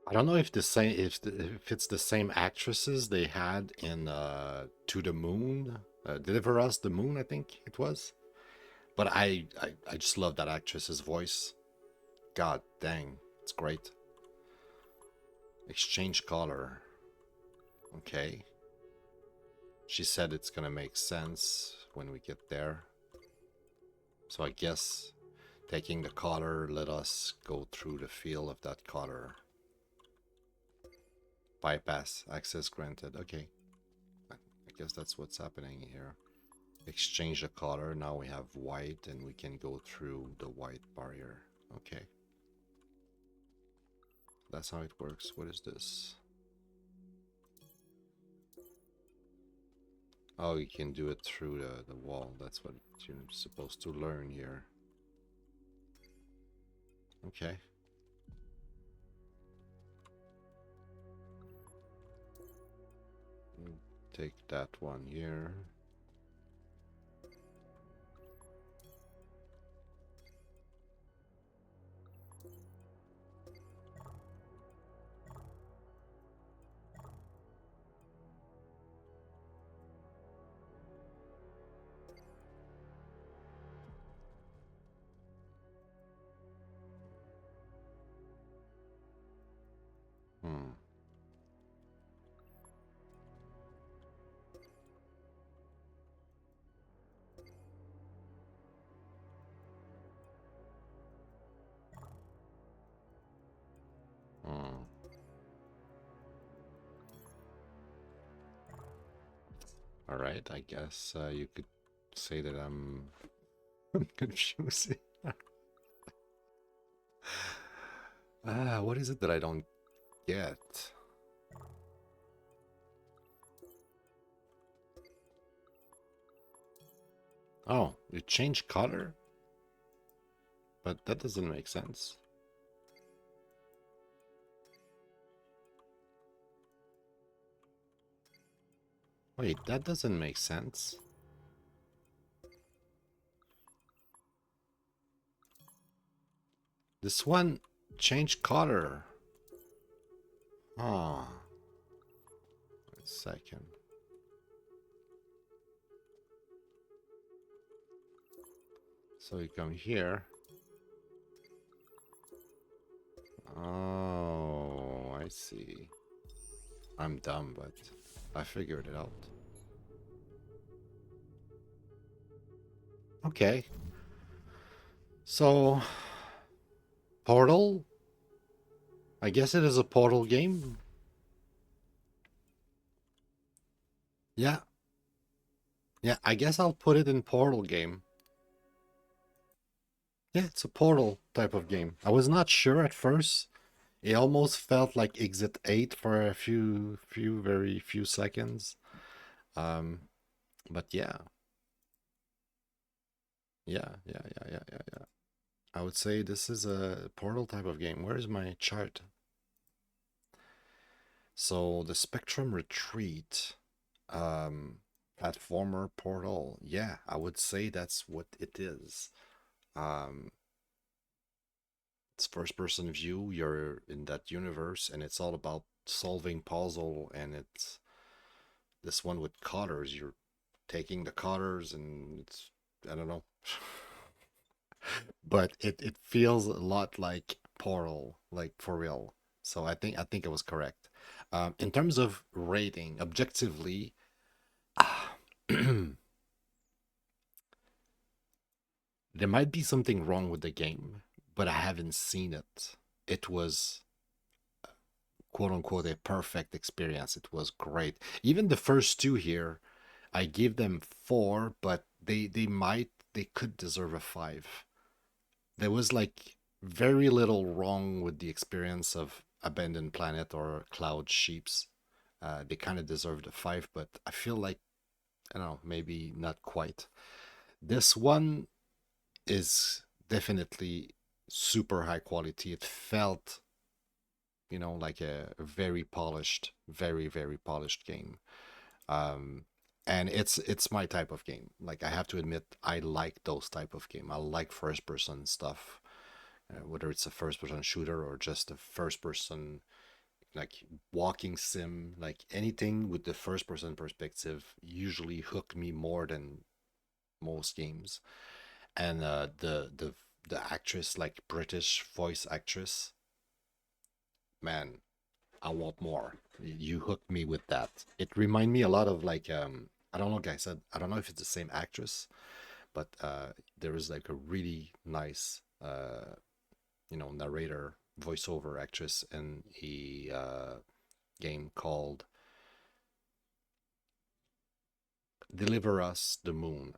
I don't know if if it's the same actresses they had in To the Moon, Deliver Us the Moon, I think it was. But I just love that actress's voice. God dang, it's great. Exchange color. Okay. She said it's gonna make sense when we get there. So I guess taking the color, let us go through the feel of that color. Bypass, access granted. Okay. I guess that's what's happening here. Exchange the color. Now we have white and we can go through the white barrier. Okay. That's how it works. What is this? Oh, you can do it through the wall. That's what you're supposed to learn here. Okay. Take that one here. Hmm. Hmm. All right, I guess you could say that I'm confusing. What is it that I don't get? Oh, you change color? But that doesn't make sense. Wait, that doesn't make sense. This one changed color. Oh. Wait a second. So you come here. Oh, I see. I'm dumb, but I figured it out. Okay. So, Portal? I guess it is a Portal game. Yeah. Yeah, I guess I'll put it in Portal game. Yeah, it's a Portal type of game. I was not sure at first. It almost felt like Exit 8 for a very few seconds. But yeah. Yeah. I would say this is a Portal type of game. Where's my chart? So the Spectrum Retreat, platformer Portal. Yeah, I would say that's what it is. It's first person view. You're in that universe and it's all about solving puzzle, and it's this one with colors. You're taking the colors and I don't know. But it feels a lot like Portal, like for real. So I think it was correct. In terms of rating, objectively, there might be something wrong with the game, but I haven't seen it. It was quote unquote a perfect experience. It was great. Even the first two here, I give them 4, but they could deserve a 5. There was like very little wrong with the experience of Abandoned Planet or Cloud Sheeps. They kind of deserved a 5, but I feel like, I don't know, maybe not quite. This one is definitely super high quality. It felt, like a very polished, very, very polished game. Um, and it's my type of game. Like I have to admit, I like those type of game. I like first person stuff, whether it's a first person shooter or just a first person like walking sim. Like anything with the first person perspective usually hook me more than most games. And the actress, like British voice actress, man, I want more. You hooked me with that. It remind me a lot of like I don't know, guys. I don't know if it's the same actress, but there is like a really nice narrator voiceover actress in a game called Deliver Us the Moon,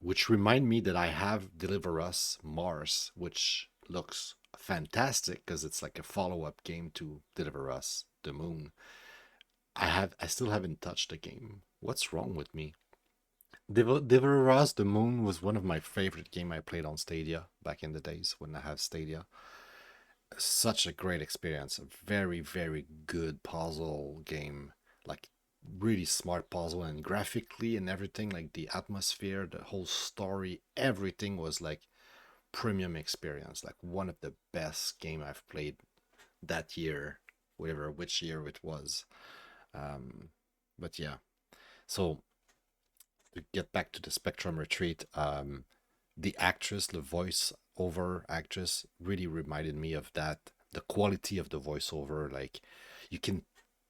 which remind me that I have Deliver Us Mars, which looks fantastic because it's like a follow-up game to Deliver Us the Moon. I still haven't touched the game. What's wrong with me? Deliver Us the Moon was one of my favorite game I played on Stadia back in the days when I had Stadia. Such a great experience. A very, very good puzzle game. Like really smart puzzle, and graphically and everything, like the atmosphere, the whole story, everything was like premium experience. Like one of the best game I've played that year, whatever which year it was. But yeah, so to get back to the Spectrum Retreat, the actress, the voice over actress, really reminded me of that. The quality of the voiceover, like you can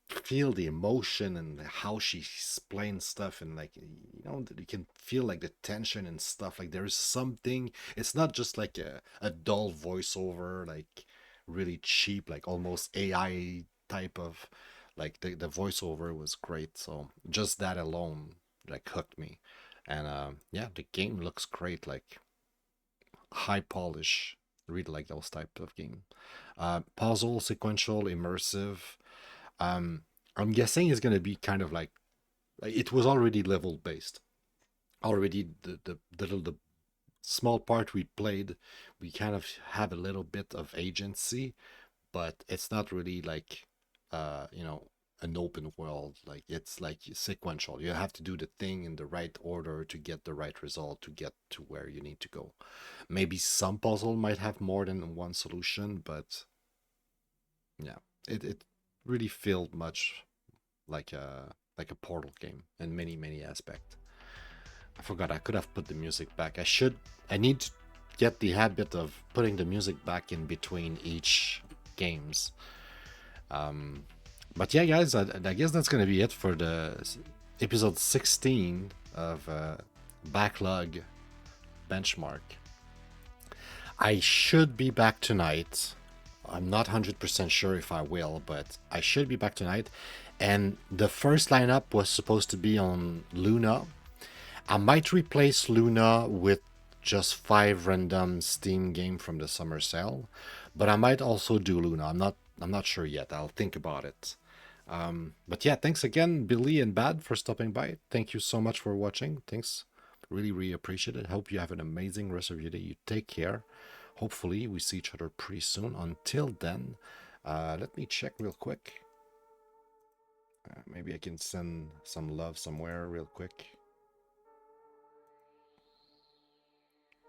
feel the emotion and how she explains stuff, and like you can feel like the tension and stuff. Like there's something. It's not just like a dull voiceover, like really cheap, like almost AI type of. Like the voiceover was great, so just that alone like hooked me. And yeah, the game looks great, like high polish. Really like those type of game. Puzzle, sequential, immersive. I'm guessing it's gonna be kind of like it was already level based. Already the small part we played, we kind of have a little bit of agency, but it's not really like an open world. Like it's like sequential. You have to do the thing in the right order to get the right result to get to where you need to go. Maybe some puzzle might have more than one solution, but yeah, it really felt much like a Portal game in many aspects. I forgot I could have put the music back. I need to get the habit of putting the music back in between each games. But yeah, guys, I guess that's gonna be it for the episode 16 of Backlog Benchmark. I should be back tonight. I'm not 100% sure if I will, but I should be back tonight. And the first lineup was supposed to be on Luna. I might replace Luna with just 5 random Steam game from the summer sale, but I might also do Luna. I'm not sure yet. I'll think about it. But yeah, thanks again, Billy and Bad, for stopping by. Thank you so much for watching. Thanks. Really appreciate it. Hope you have an amazing rest of your day. You take care. Hopefully we see each other pretty soon. Until then, let me check real quick. Maybe I can send some love somewhere real quick.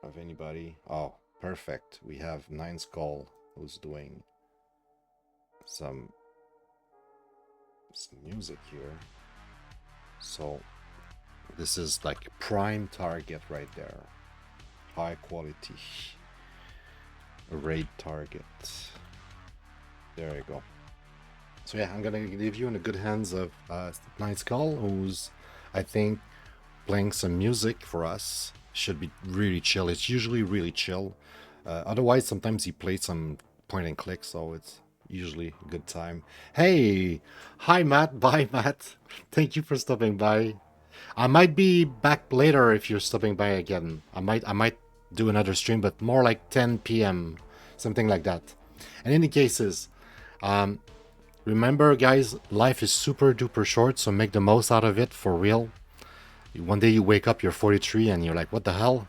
Of anybody? Oh, perfect. We have Nine Skull who's doing some music here. So this is like prime target right there. High quality. Raid target. There you go. So yeah, I'm gonna leave you in the good hands of Night Skull, who's, I think, playing some music for us. Should be really chill. It's usually really chill. Otherwise, sometimes he plays some point and click, so it's usually a good time. Hey! Hi, Matt. Bye, Matt. Thank you for stopping by. I might be back later if you're stopping by again. I might do another stream, but more like 10 p.m. Something like that. In any cases, remember, guys, life is super duper short, so make the most out of it for real. One day you wake up, you're 43, and you're like, what the hell?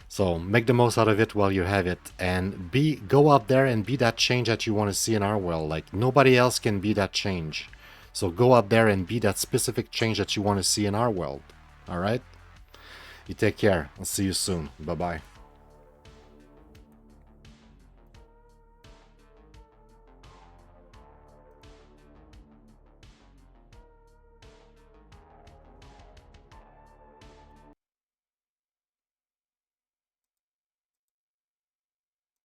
So make the most out of it while you have it, and go out there and be that change that you want to see in our world. Like, nobody else can be that change. So go out there and be that specific change that you want to see in our world. All right? You take care. I'll see you soon. Bye-bye.